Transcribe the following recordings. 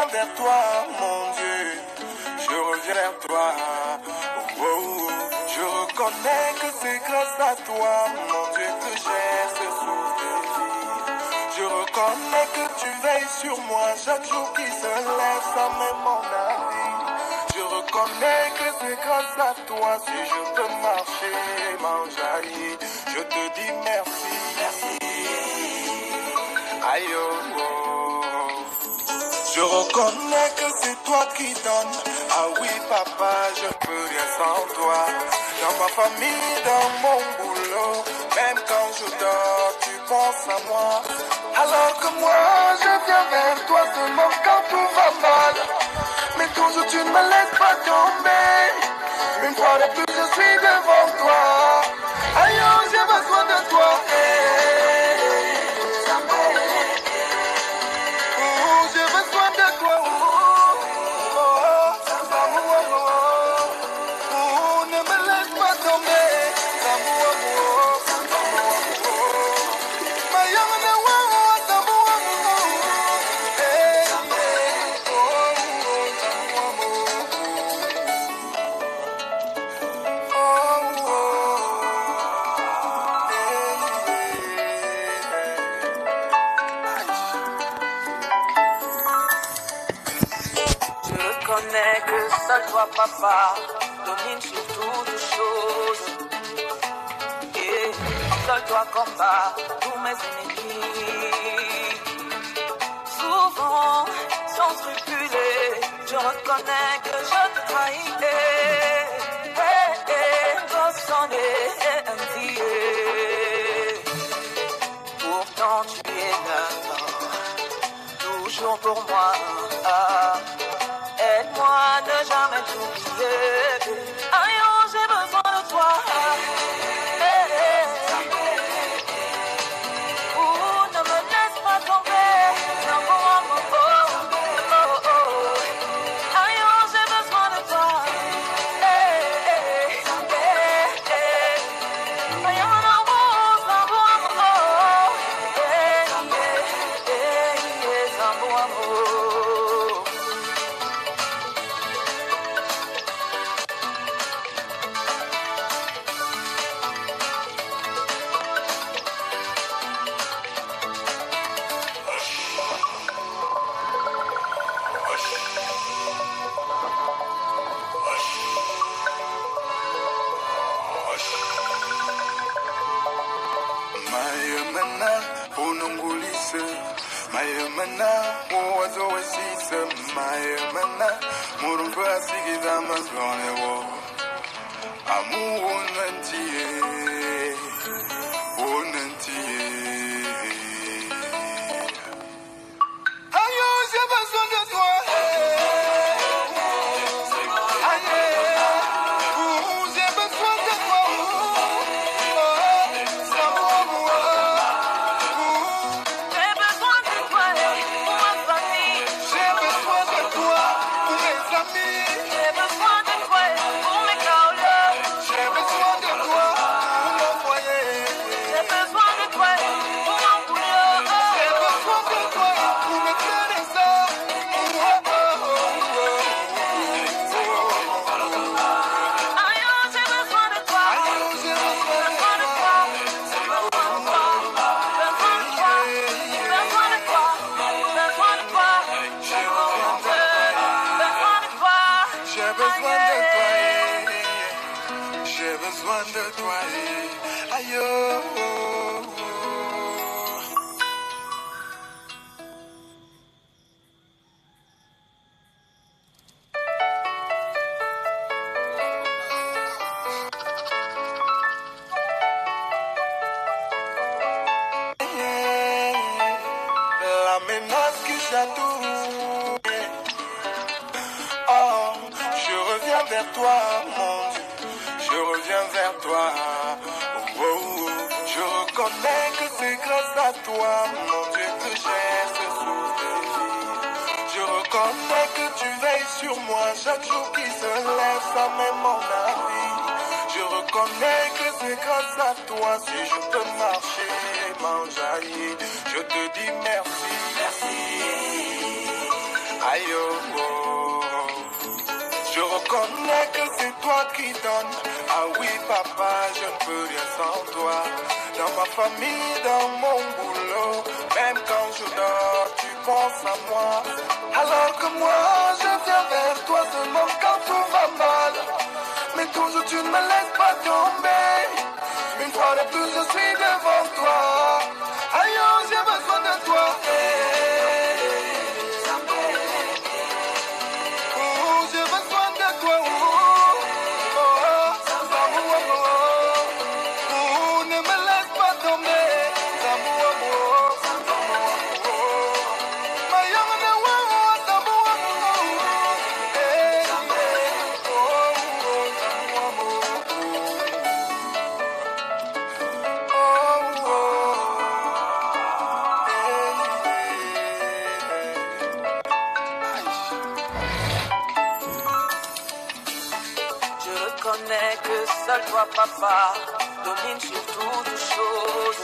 reviens vers toi, mon Dieu. Je reviens vers toi. Oh, oh. Je reconnais que c'est grâce à toi, mon Dieu, que j'ai ce souffle de vie. Je reconnais que tu veilles sur moi chaque jour qui se lève sans même mon avis. Je reconnais que c'est grâce à toi si je peux marcher, m'enjaillir. Je te dis merci, merci. Aïe, oh, oh. Je reconnais que c'est toi qui donnes. Ah oui, papa, je peux rien sans toi. Dans ma famille, dans mon boulot, même quand je dors, tu penses à moi. Alors que moi, je viens vers toi seulement quand tout va mal. Mais toujours tu ne me laisses pas tomber. Une fois de plus, je suis devant toi. Aïe, oh, j'ai besoin de toi. Oh, j'ai besoin de toi. Oh, ne me laisse pas tomber. Je reconnais que seul toi, papa, domine sur toutes choses. Et seul toi combat tous mes ennemis. Souvent, sans scrupuler, je reconnais que je te trahis. Pourtant tu es là, toujours pour moi. Aide-moi à ne jamais t'oublier. Aïe, oh, j'ai besoin de toi. Oh, ne me laisse pas tomber. Oh, oh, oh, oh. Aïe, oh, j'ai besoin de toi. Aïe, Mayemana, unungulise. Mayemana, uwazo wesise. Mayemana, murumbu asigiza mazwane wo. Amu unantiye, unantiye. Ayo, j'ai besoin de toi. J'ai besoin de toi, aïe, oh. La menace qui chatouille. Oh, je reviens vers toi, mon Dieu. Je reviens vers toi. Oh, oh, oh. Je reconnais que c'est grâce à toi, mon Dieu, que j'ai ce souffle de vie. Je reconnais que tu veilles sur moi chaque jour qui se lève sans même mon avis. Je reconnais que c'est grâce à toi si je peux marcher, m'enjaillir. Je te dis merci, merci. Aïe, oh, oh. Je reconnais que c'est toi qui donnes. Ah oui, papa, je ne peux rien sans toi. Dans ma famille, dans mon boulot, même quand je dors, tu penses à moi. Alors que moi, je viens vers toi seulement quand tout va mal. Mais toujours tu ne me laisses pas tomber. Une fois de plus, je suis devant toi. Aïe, oh, j'ai besoin de toi. Oh, j'ai besoin de toi. Oh, oh, oh, ne me laisse pas tomber. Je reconnais que seul toi, papa, domine sur toutes choses.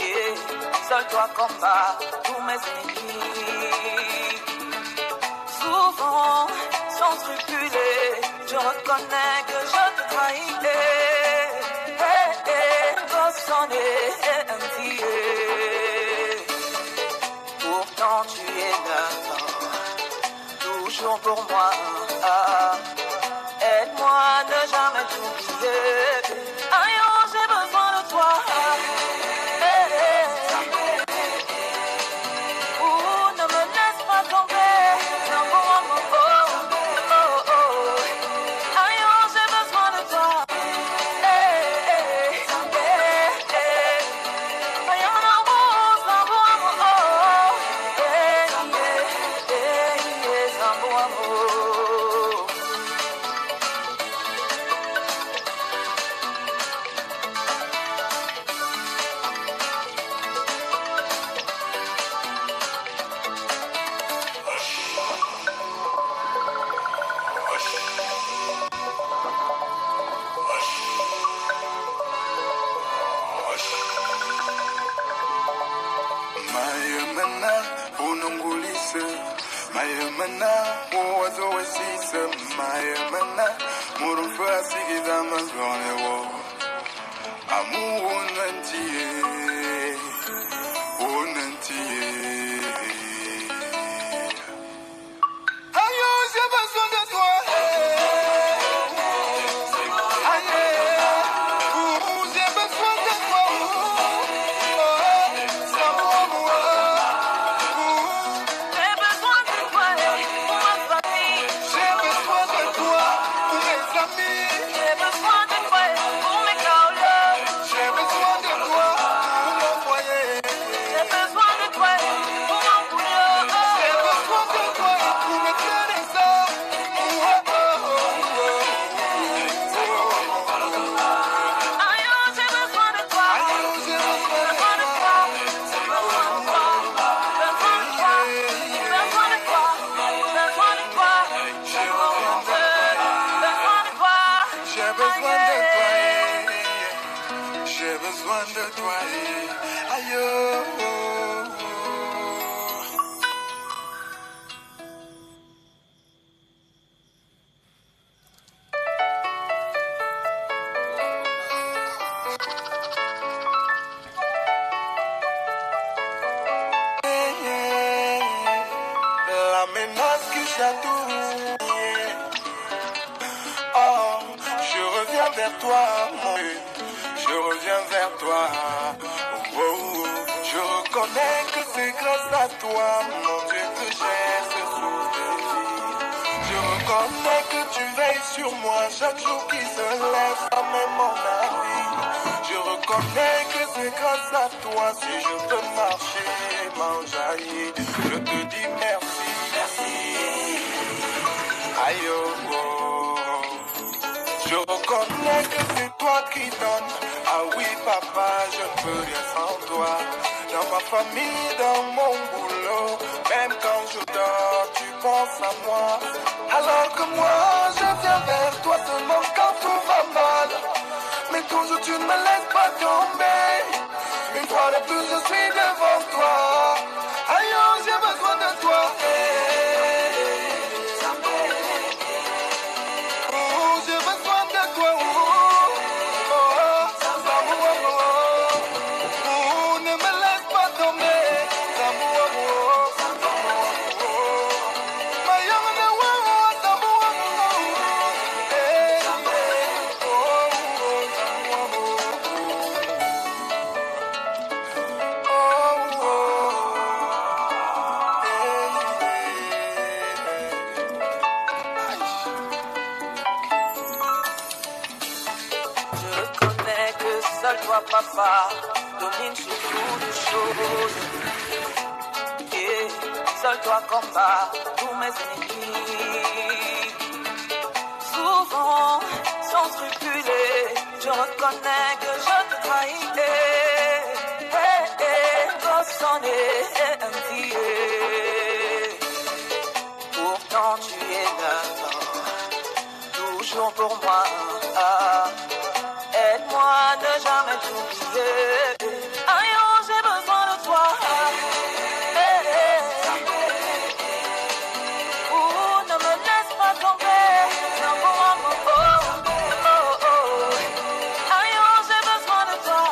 Et seul toi combat tous mes ennemis. Souvent, sans scrupuler, je reconnais que je te trahis. Pourtant tu es là, toujours pour moi. Aide-moi à ne jamais t'oublier. Aïe, oh, j'ai besoin de toi. Oh, ne me laisse pas tomber. Non, oh, oh, oh, oh. Aïe, oh, j'ai besoin de toi. Mayamana, unungulise. Mayamana, uwazo wesise. Mayamana, murumfu asigiza mazone wo. Amu unantiye, unantiye. Ayo, j'ai besoin de toi. Aye, j'ai besoin de toi. J'ai besoin de toi pour ma famille. J'ai besoin de toi pour mes amis. J'ai besoin de toi pour mes caolos. J'ai besoin de toi pour mon foyer. J'ai besoin de toi pour mon boulot. J'ai besoin de toi pour mes trésors. Aïe, oh, j'ai besoin de toi. J'ai besoin de Besoin de toi. Besoin de toi. Besoin de toi. Besoin de toi. Besoin de toi. Besoin de toi. J'ai besoin de toi. J'ai besoin de toi. Aïe. La menace qui chatouille. Oh, je reviens vers toi, mon Dieu. Je reviens vers toi. Oh, oh, oh. Je reconnais que c'est grâce à toi, mon Dieu, que j'ai ce souffle de vie. Je reconnais que tu veilles sur moi chaque jour qui se lève, sans même mon avis. Je reconnais que c'est grâce à toi si je peux marcher, m'enjailler. Je te dis merci, merci. Aïe, oh, oh. Je reconnais que c'est toi qui donnes. Ah oui, papa, je ne peux rien sans toi. Dans ma famille, dans mon boulot, même quand je dors, tu penses à moi. Alors que moi, je viens vers toi seulement quand tout va mal. Mais toujours tu ne me laisses pas tomber. Une fois de plus, je suis devant toi. Aïe, oh, j'ai besoin de toi. toi papa domine sur toutes choses. Et seul toi combat tous mes ennemis. Souvent, sans scrupuler, je reconnais que je te trahis. Sonné un dieu. Pourtant tu es là, toujours pour moi. Aide-moi à ne jamais t'oublier. Aïe, oh, j'ai besoin de toi. Oh, ne me laisse pas tomber. Non, pour moi, aïe, oh, j'ai besoin de toi.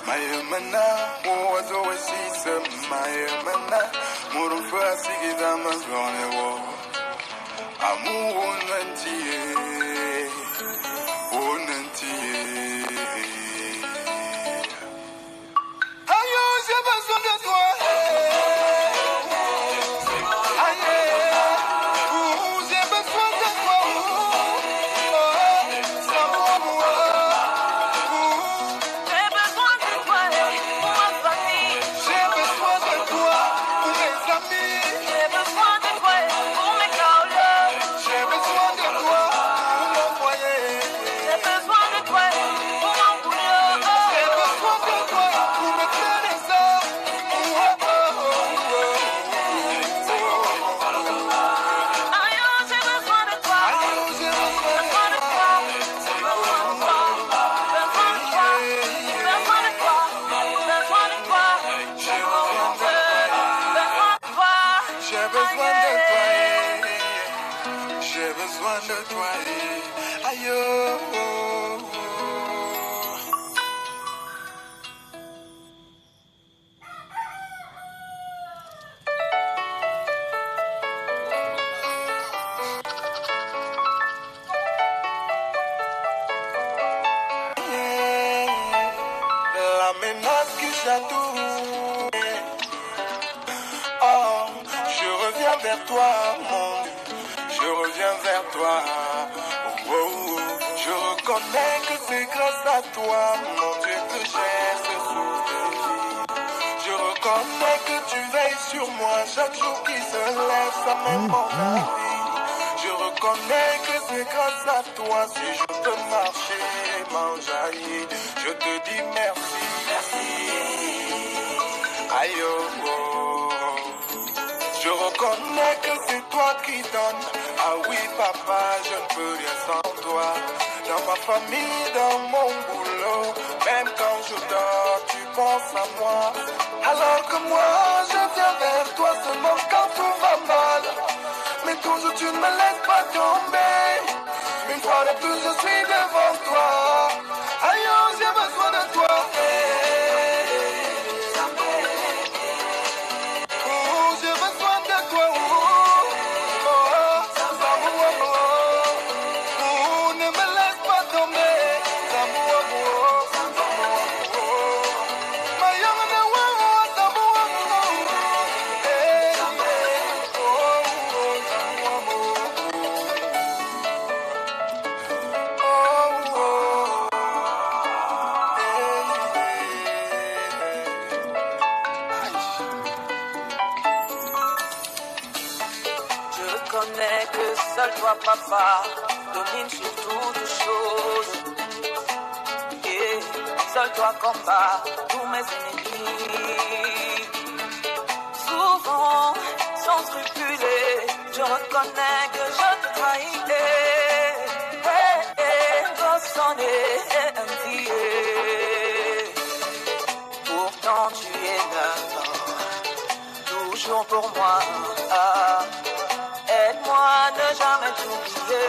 Mayemana, muwazo wesisa. Mayemana, murumfa sigida mazone wo. Amu onantiye, onantiye. Ayo, j'ai besoin de toi. Vers toi, mon Dieu, je reviens vers toi. Oh, oh, oh. Je reconnais que c'est grâce à toi, mon Dieu, que j'ai ce souffle de vie. Je reconnais que tu veilles sur moi chaque jour qui se lève, ça m'importe la vie. Je reconnais que c'est grâce à toi si je peux marcher et m'enjailler. Je te dis merci, merci. Aïe, oh, oh. Je reconnais que c'est toi qui donnes. Ah oui, papa, je ne peux rien sans toi. Dans ma famille, dans mon boulot, même quand je dors, tu penses à moi. Alors que moi, je viens vers toi seulement quand tout va mal. Mais toujours tu ne me laisses pas tomber. Une fois de plus, je suis devant toi. Aïe, oh, j'ai besoin de toi. Seul toi papa domine sur toutes choses. Et seul toi combat tous mes ennemis. Souvent, sans scrupuler, je reconnais que je te trahis. Sonné un dieu. Pourtant tu es là, toujours pour moi. Ah, aide-moi à ne jamais t'oublier.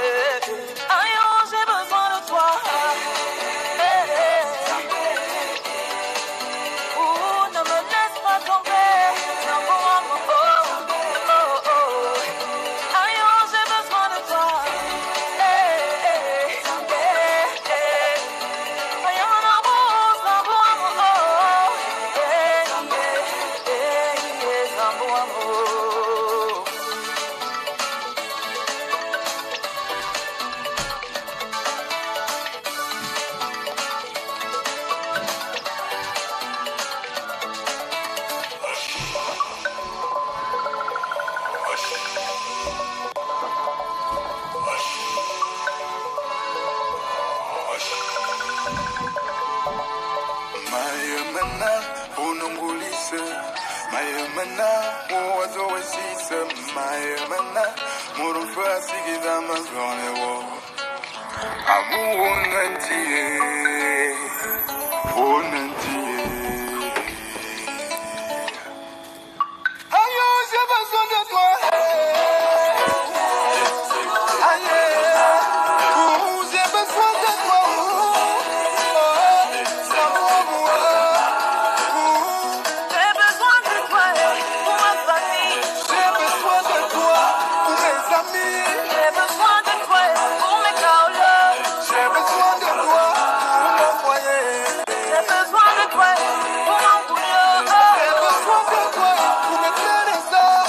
Aïe, oh, j'ai besoin de toi. Hey, hey. Ouh, ne me laisse pas tomber. Non, oh, oh, oh, oh. Aïe, oh, j'ai besoin de toi. Hey, hey, hey, hey. Aïe, oh, non, oh, oh, oh. Hey, hey, hey, Zambo amour. Mayemana, unungulise. Mayemana, uwazoesise. Mayemana, murufasi kidama zonewo. Amu unantiye, unantiye. Ayo, j'ai besoin de toi. Aïe, j'ai besoin de toi. J'ai besoin de toi pour ma famille. J'ai besoin de toi pour mes amis. J'ai besoin de toi pour mes kaolas. J'ai besoin de toi pour mon foyer. J'ai besoin de toi pour mon boulot. J'ai besoin de toi pour mes trésors.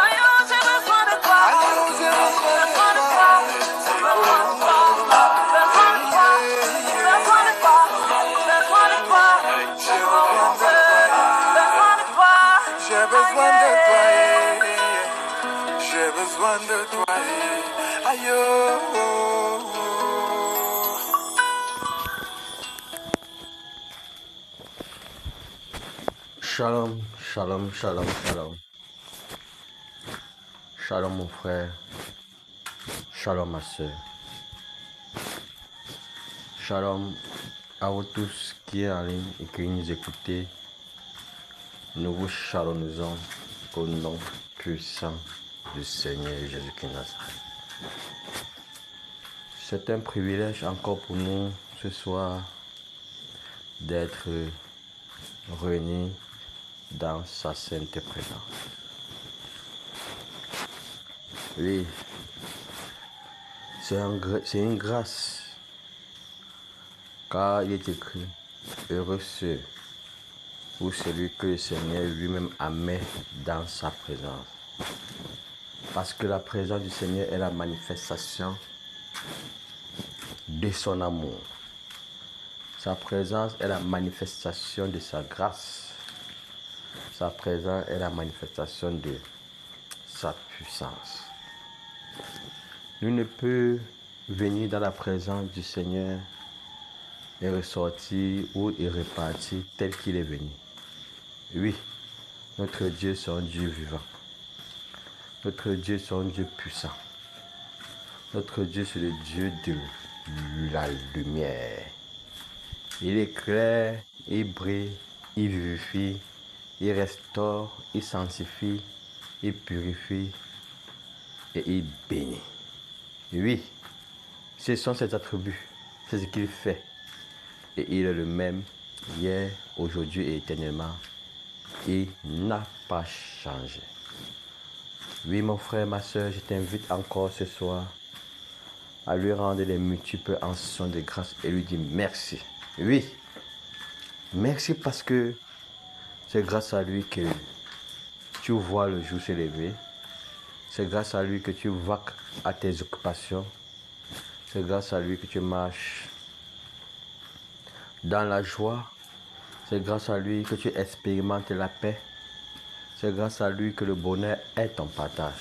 Aïe, oh, j'ai besoin de toi. J'ai besoin de Besoin de toi. toi. Besoin de toi. Besoin de toi. Besoin de toi. Besoin de toi. J'ai besoin de toi. Besoin de toi. J'ai besoin de toi. J'ai besoin de toi. Aïe. Shalom, shalom, shalom, shalom. Shalom mon frère. Shalom ma soeur. Shalom à vous tous qui êtes en ligne et qui nous écoutez. Nous vous chalonnons au nom puissant du Seigneur Jésus-Christ Nazareth. C'est un privilège encore pour nous ce soir d'être réunis dans sa sainte présence. Oui, c'est une grâce, car il est écrit, heureux ceux ou celui que le Seigneur lui-même admet dans sa présence. Parce que la présence du Seigneur est la manifestation de son amour. Sa présence est la manifestation de sa grâce. Sa présence est la manifestation de sa puissance. Nous ne pouvons venir dans la présence du Seigneur et ressortir ou y repartir tel qu'il est venu. Oui, notre Dieu c'est un Dieu vivant. Notre Dieu c'est un Dieu puissant. Notre Dieu c'est le Dieu de la lumière. Il éclaire, il brille, il vivifie, il restaure, il sanctifie, il purifie et il bénit. Oui, ce sont ses attributs, c'est ce qu'il fait. Et il est le même hier, aujourd'hui et éternellement. Il n'a pas changé. Oui, mon frère, ma soeur, je t'invite encore ce soir à lui rendre les multiples actions de grâce et lui dire merci. Oui, merci parce que c'est grâce à lui que tu vois le jour se lever. C'est grâce à lui que tu vaques à tes occupations. C'est grâce à lui que tu marches dans la joie. C'est grâce à lui que tu expérimentes la paix. C'est grâce à lui que le bonheur est ton partage.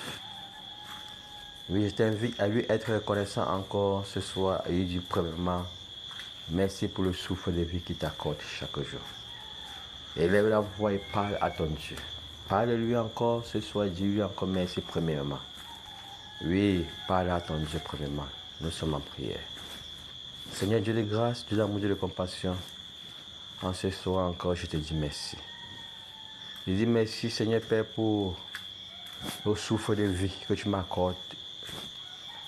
Oui, je t'invite à lui être reconnaissant encore ce soir et lui dire premièrement, merci pour le souffle de vie qu'il t'accorde chaque jour. Élève la voix et parle à ton Dieu. Parle-lui encore ce soir, dis-lui encore merci premièrement. Oui, parle à ton Dieu premièrement. Nous sommes en prière. Seigneur Dieu de grâce, Dieu d'amour, Dieu de compassion, En ce soir encore, je te dis merci. Je dis merci, Seigneur Père, pour le souffle de vie que tu m'accordes,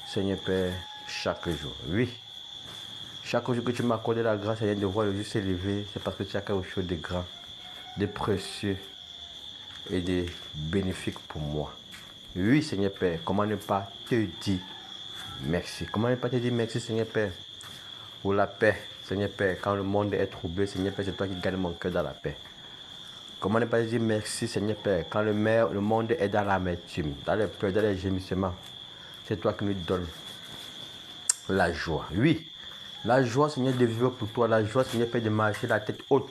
Seigneur Père, chaque jour. Oui, chaque jour que tu m'accordes la grâce, Seigneur, de voir le juste s'élever, c'est parce que tu as quelque chose de grand, de précieux et de bénéfique pour moi. Oui, Seigneur Père, comment ne pas te dire merci? Comment ne pas te dire merci, Seigneur Père, pour la paix, Seigneur Père, quand le monde est troublé, Seigneur Père, c'est toi qui gardes mon cœur dans la paix. Comment ne pas te dire merci, Seigneur Père, quand le monde est dans l'amertume, dans les pleurs, dans les gémissements, c'est toi qui nous donnes la joie. Oui, la joie, Seigneur, de vivre pour toi, la joie, Seigneur Père, de marcher la tête haute,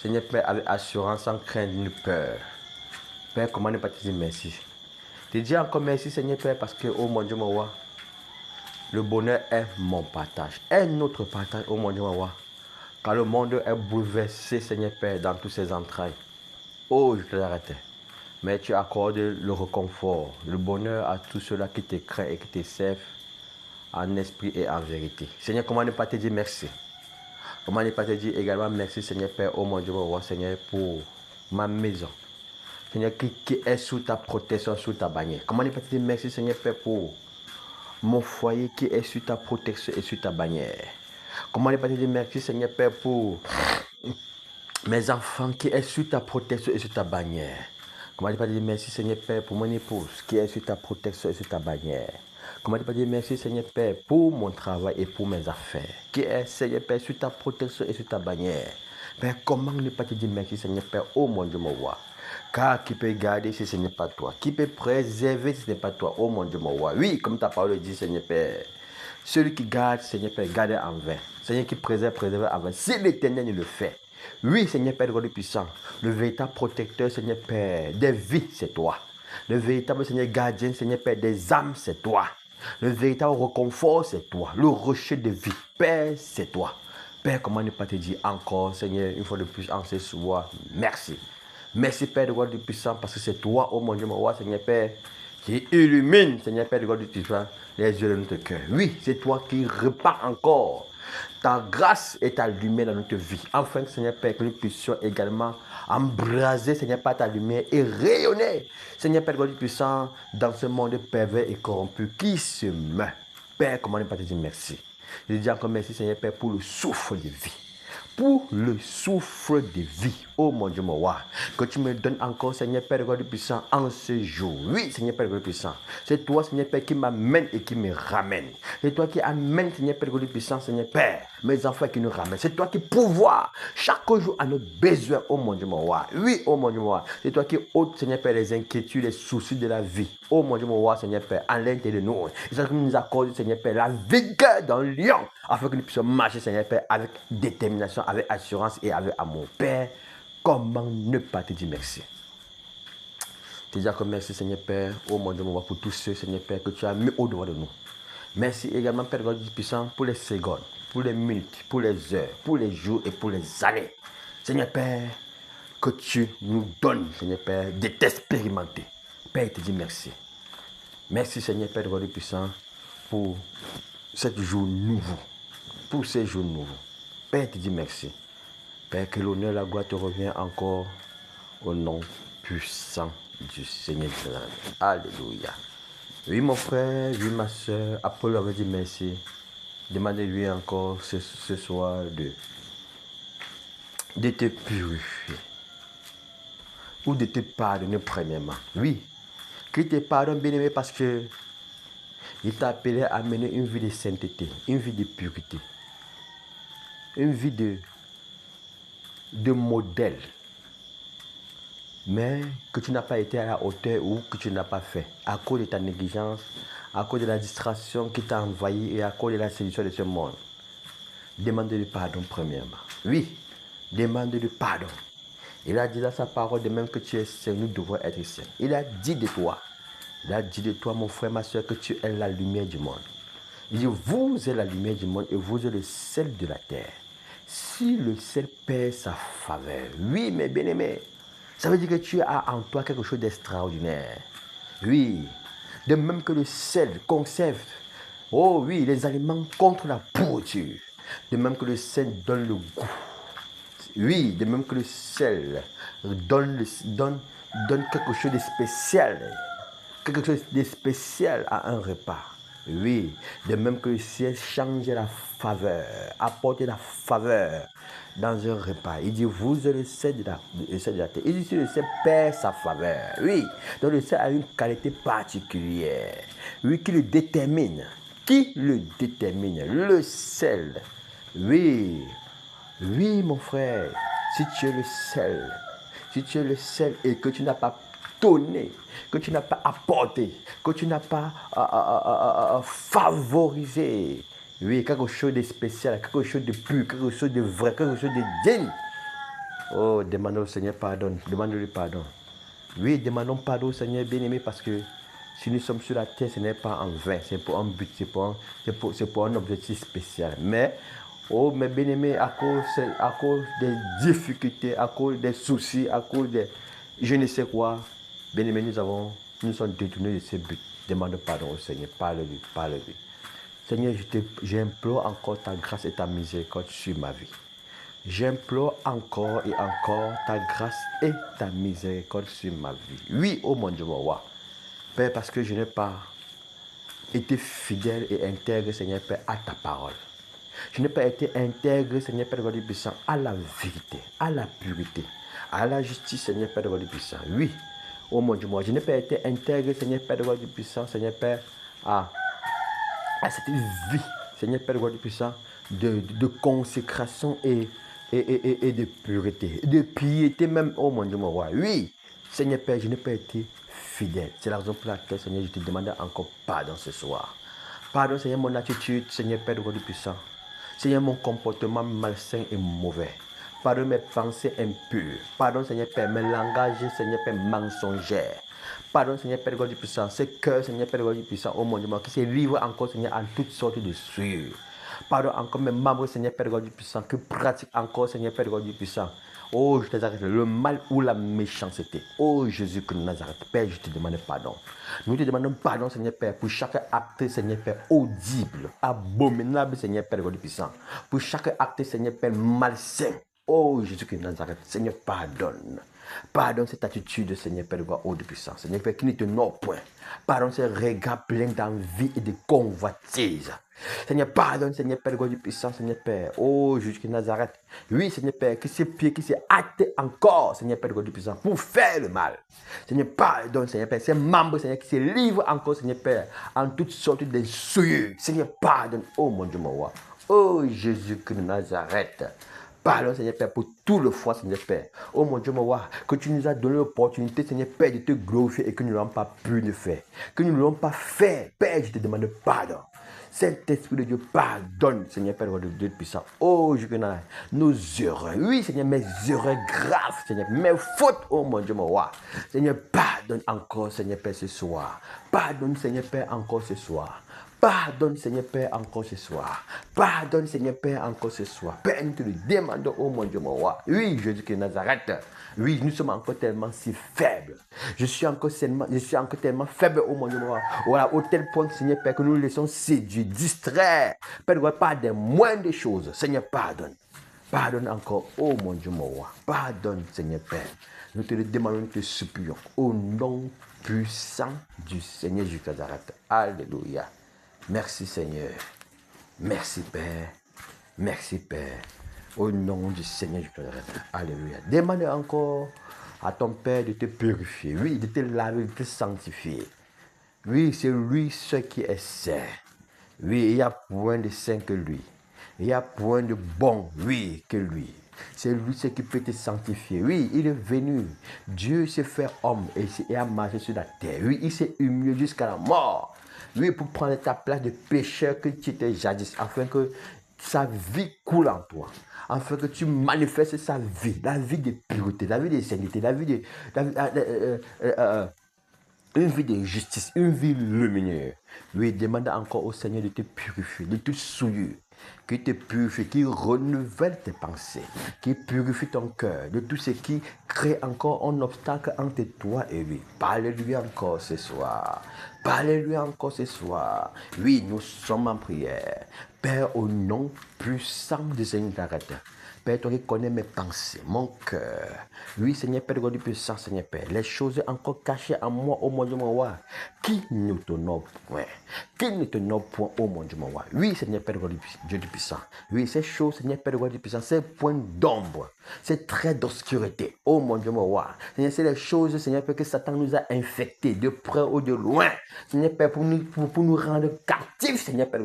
Seigneur Père, avec assurance, sans crainte ni peur. Père, comment ne pas te dire merci? Te dis encore merci, Seigneur Père, parce que, oh mon Dieu, mon roi, le bonheur est mon partage, est notre partage, oh mon Dieu, mon roi. Quand le monde est bouleversé, Seigneur Père, dans tous ses entrailles, oh, je te l'arrêtais. Mais tu accordes le réconfort, le bonheur à tous ceux-là qui te craignent et qui te servent en esprit et en vérité. Seigneur, comment ne pas te dire merci? Comment ne pas te dire également merci, Seigneur Père, oh mon Dieu, mon roi, Seigneur, pour ma maison. Seigneur, qui est sous ta protection, sous ta bannière. Comment ne pas te dire merci, Seigneur Père, pour mon foyer qui est sous ta protection et sous ta bannière. Comment ne pas te dire merci, Seigneur Père, pour mes enfants qui est sous ta protection et sous ta bannière. Comment ne pas te dire merci, Seigneur Père, pour mon épouse qui est sous ta protection et sous ta bannière. Comment ne pas te dire merci, Seigneur Père, pour mon travail et pour mes affaires qui est, Seigneur Père, sous ta protection et sous ta bannière. Père, comment ne pas te dire merci, Seigneur Père, oh mon Dieu, mon roi. Car qui peut garder si ce n'est pas toi? Qui peut préserver si ce n'est pas toi? Oh mon Dieu, mon roi. Oui, comme ta parole dit, Seigneur Père. Celui qui garde, Seigneur Père, garde en vain. Seigneur qui préserve en vain. Si l'Éternel le fait. Oui, Seigneur Père, le puissant. Le véritable protecteur, Seigneur Père, des vies, c'est toi. Le véritable Seigneur gardien, Seigneur Père, des âmes, c'est toi. Le véritable réconfort, c'est toi. Le rocher de vie, Père, c'est toi. Père, comment ne pas te dire encore, Seigneur, une fois de plus, en ce soir, merci. Merci, Père de God du puissant, parce que c'est toi, oh mon Dieu, mon roi, Seigneur Père, qui illumine, Seigneur Père de God du puissant, les yeux de notre cœur. Oui, c'est toi qui repars encore ta grâce et ta lumière dans notre vie. Enfin, Seigneur Père, que nous puissions également embraser, Seigneur Père, ta lumière et rayonner, Seigneur Père de God du puissant, dans ce monde pervers et corrompu qui se meurt. Père, comment ne pas te dire merci? Je dis encore merci, Seigneur Père, pour le souffle de vie. Pour le souffle de vie, oh mon Dieu, mon roi, que tu me donnes encore, Seigneur Père de God puissant, en ce jour. Oui, Seigneur Père de God puissant, c'est toi, Seigneur Père, qui m'amène et qui me ramène. C'est toi qui amène, Seigneur Père de God puissant, Seigneur Père, mes enfants qui nous ramènent. C'est toi qui pourvois chaque jour à nos besoins, oh mon Dieu, mon roi. Oui, oh mon Dieu, mon roi, c'est toi qui ôtes, Seigneur Père, les inquiétudes, les soucis de la vie. Oh mon Dieu, mon roi, Seigneur Père, à l'intérieur de nous. C'est toi qui nous accordes, Seigneur Père, la vigueur d'un lion, afin que nous puissions marcher, Seigneur Père, avec détermination, avec assurance et avec amour. Père, comment ne pas te dire merci? Te dire que merci, Seigneur Père, oh mon Dieu, mon roi, pour tous ceux, Seigneur Père, que tu as mis au-devant de nous. Merci également, Père God puissant, pour les secondes, pour les minutes, pour les heures, pour les jours et pour les années. Seigneur Père, que tu nous donnes, Seigneur Père, de t'expérimenter. Père, te dis merci. Merci, Seigneur Père God puissant, pour ce jour nouveau. Pour ces jours nouveaux. Père, te dis merci. Père, que l'honneur et la gloire te revient encore au nom puissant du Seigneur Jésus. Alléluia. Oui, mon frère, oui, ma soeur, Apollo avait dit merci. Demandez-lui encore ce soir de te purifier ou de te pardonner premièrement. Oui, qu'il te pardonne, bien-aimé, parce que il t'a appelé à mener une vie de sainteté, une vie de pureté, une vie de modèle. Mais que tu n'as pas été à la hauteur ou que tu n'as pas fait à cause de ta négligence, à cause de la distraction qui t'a envahi et à cause de la séduction de ce monde. Demande-lui pardon premièrement. Oui, demande-lui pardon. Il a dit dans sa parole de même que tu es saint, nous devons être saints. Il a dit de toi, mon frère, ma soeur, que tu es la lumière du monde. Il dit, vous êtes la lumière du monde et vous êtes le sel de la terre. Si le sel perd sa faveur, oui, mes bien-aimés, ça veut dire que tu as en toi quelque chose d'extraordinaire. Oui, de même que le sel conserve, oh oui, les aliments contre la pourriture. De même que le sel donne le goût. Oui, de même que le sel donne quelque chose de spécial. Quelque chose de spécial à un repas. Oui, de même que le ciel change la faveur, apporte la faveur dans un repas. Il dit, vous êtes le sel de la terre. Il dit, si le sel perd sa faveur. Oui, donc le sel a une qualité particulière. Oui, qui le détermine. Qui le détermine? Le sel. Oui, oui, mon frère, si tu es le sel et que tu n'as pas donné, que tu n'as pas apporté, que tu n'as pas favorisé, oui, quelque chose de spécial, quelque chose de pur, quelque chose de vrai, quelque chose de digne. Oh, demandons au Seigneur pardon, demandons-lui pardon. Oui, demandons pardon au Seigneur bien-aimé parce que si nous sommes sur la terre, ce n'est pas en vain, c'est pour un but, c'est pour un objectif spécial. Mais, oh, mes bien-aimés, à cause des difficultés, à cause des soucis, à cause des je ne sais quoi, bien-aimés, nous sommes détournés de ce but. Demandons pardon au Seigneur, parle-lui, parle-lui. Seigneur, j'implore encore ta grâce et ta miséricorde sur ma vie. J'implore encore et encore ta grâce et ta miséricorde sur ma vie. Oui, oh mon Dieu, mon roi. Père, parce que je n'ai pas été fidèle et intègre, Seigneur Père, à ta parole. Je n'ai pas été intègre, Seigneur Père de Dieu puissant, à la vérité, à la pureté, à la justice, Seigneur Père de Dieu puissant. Oui, oh mon Dieu, moi, je n'ai pas été intègre, Seigneur Père de Dieu puissant, Seigneur Père, à cette vie, Seigneur Père de Dieu puissant, de consécration et de pureté, de piété même, oh mon Dieu, mon roi. Oui, Seigneur Père, je n'ai pas été fidèle. C'est la raison pour laquelle, Seigneur, je te demande encore pardon ce soir. Pardon, Seigneur, mon attitude, Seigneur Père de Dieu puissant. Seigneur, mon comportement malsain et mauvais. Pardon mes pensées impures. Pardon, Seigneur Père, mes langages, Seigneur Père, mensongers. Pardon, Seigneur Père de Dieu puissant. Ce cœur, Seigneur Père de Dieu puissant, oh mon Dieu, qui se livre encore, Seigneur, en toutes sortes de souillures. Pardon encore mes membres, Seigneur Père de Dieu puissant, qui pratiquent encore, Seigneur Père de Dieu puissant. Oh, je te arrête le mal ou la méchanceté. Oh, Jésus de Nazareth, Père, je te demande pardon. Nous te demandons pardon, Seigneur Père, pour chaque acte, Seigneur Père, audible, abominable, Seigneur Père de Dieu puissant. Pour chaque acte, Seigneur Père, malsain. Oh, Jésus de Nazareth, Seigneur, pardonne. Pardonne cette attitude, Seigneur Père de Dieu puissant. Seigneur Père, qui ne te honore point. Pardonne ces regards pleins d'envie et de convoitise. Seigneur, pardonne, Seigneur Père de Dieu puissant, Seigneur Père. Oh, Jésus de Nazareth. Oui, Seigneur Père, que ces pieds qui s'est hâté encore, Seigneur Père de Dieu puissant, pour faire le mal. Seigneur, pardonne, Seigneur Père, ces membres, Seigneur, qui se livrent encore, Seigneur Père, en toutes sortes de souillures. Seigneur, pardonne, oh mon Dieu, mon roi. Oh, Jésus de Nazareth. Pardon, Seigneur Père, pour tout le foi, Seigneur Père. Oh mon Dieu, mon roi, que tu nous as donné l'opportunité, Seigneur Père, de te glorifier et que nous ne l'avons pas pu le faire. Que nous ne l'avons pas fait. Père, je te demande pardon. Saint-Esprit de Dieu, pardonne, Seigneur Père de Dieu puissant. Oh, je connais nos erreurs. Oui, Seigneur, mes erreurs graves, Seigneur. Mes fautes, oh mon Dieu, mon roi. Seigneur, pardonne encore, Seigneur Père, ce soir. Pardonne, Seigneur Père, encore ce soir. Pardonne, Seigneur Père, encore ce soir. Pardonne, Seigneur Père, encore ce soir. Père, nous te le demandons, oh mon Dieu, mon roi. Oui, Jésus de Nazareth. Oui, nous sommes encore tellement si faibles. Je suis encore tellement faible, oh mon Dieu, mon roi. Voilà, au tel point, Seigneur Père, que nous nous laissons séduire, distraire. Père, pas des moindres choses. Seigneur, pardonne. Pardonne encore, oh mon Dieu, mon roi. Pardonne, Seigneur Père. Nous te le demandons, nous te supplions. Au nom puissant du Seigneur Jésus de Nazareth. Alléluia. Merci Seigneur. Merci Père. Merci Père. Au nom du Seigneur Jésus de Nazareth. Alléluia. Demande encore à ton Père de te purifier. Oui, de te laver, de te sanctifier. Oui, c'est lui ce qui est saint. Oui, il n'y a point de saint que lui. Il n'y a point de bon, oui, que lui. C'est lui ce qui peut te sanctifier. Oui, il est venu. Dieu s'est fait homme et a marché sur la terre. Oui, il s'est humilié jusqu'à la mort. Oui, pour prendre ta place de pécheur que tu étais jadis, afin que sa vie coule en toi, afin que tu manifestes sa vie, la vie de pureté, la vie de sainteté, une vie de justice, une vie lumineuse. Oui, demande encore au Seigneur de te purifier, de toute souillure, qui te purifie, qui renouvelle tes pensées, qui purifie ton cœur, de tout ce qui crée encore un obstacle entre toi et lui. Parle-lui encore ce soir. Parlez-lui encore ce soir. Oui, nous sommes en prière. Père, au nom puissant de Seigneur Nazareth, Père, toi qui connais mes pensées, mon cœur. Oui, Seigneur Père, God du puissant, Seigneur Père. Les choses encore cachées en moi, oh mon Dieu, mon roi. Qui ne t'honore point? Qui ne t'honore point, oh mon Dieu, mon roi? Oui, Seigneur Père, Dieu du puissant. Oui, ces choses, Seigneur Père, God du puissant, ces points d'ombre, ces traits d'obscurité, oh mon Dieu, mon roi. Seigneur, c'est les choses, Seigneur Père, que Satan nous a infectées de près ou de loin. Seigneur Père, pour nous rendre captifs, Seigneur Père,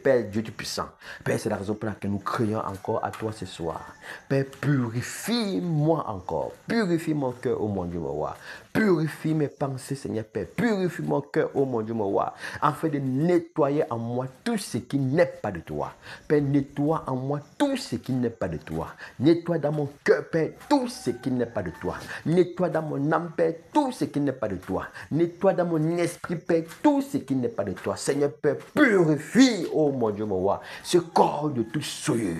Père Dieu du puissant. Père, c'est la raison pour laquelle nous crions encore à toi ce soir. Père, purifie-moi encore. Purifie mon cœur, oh mon Dieu, mon roi. Purifie mes pensées, Seigneur Père. Purifie mon cœur, oh mon Dieu, mon roi. Afin de nettoyer en moi tout ce qui n'est pas de toi. Père, nettoie en moi tout ce qui n'est pas de toi. Nettoie dans mon cœur, Père, tout ce qui n'est pas de toi. Nettoie dans mon âme, Père, tout ce qui n'est pas de toi. Nettoie dans mon esprit, Père, tout ce qui n'est pas de toi. Seigneur Père, purifie, oh mon Dieu, mon roi, ce corps de toute souillure.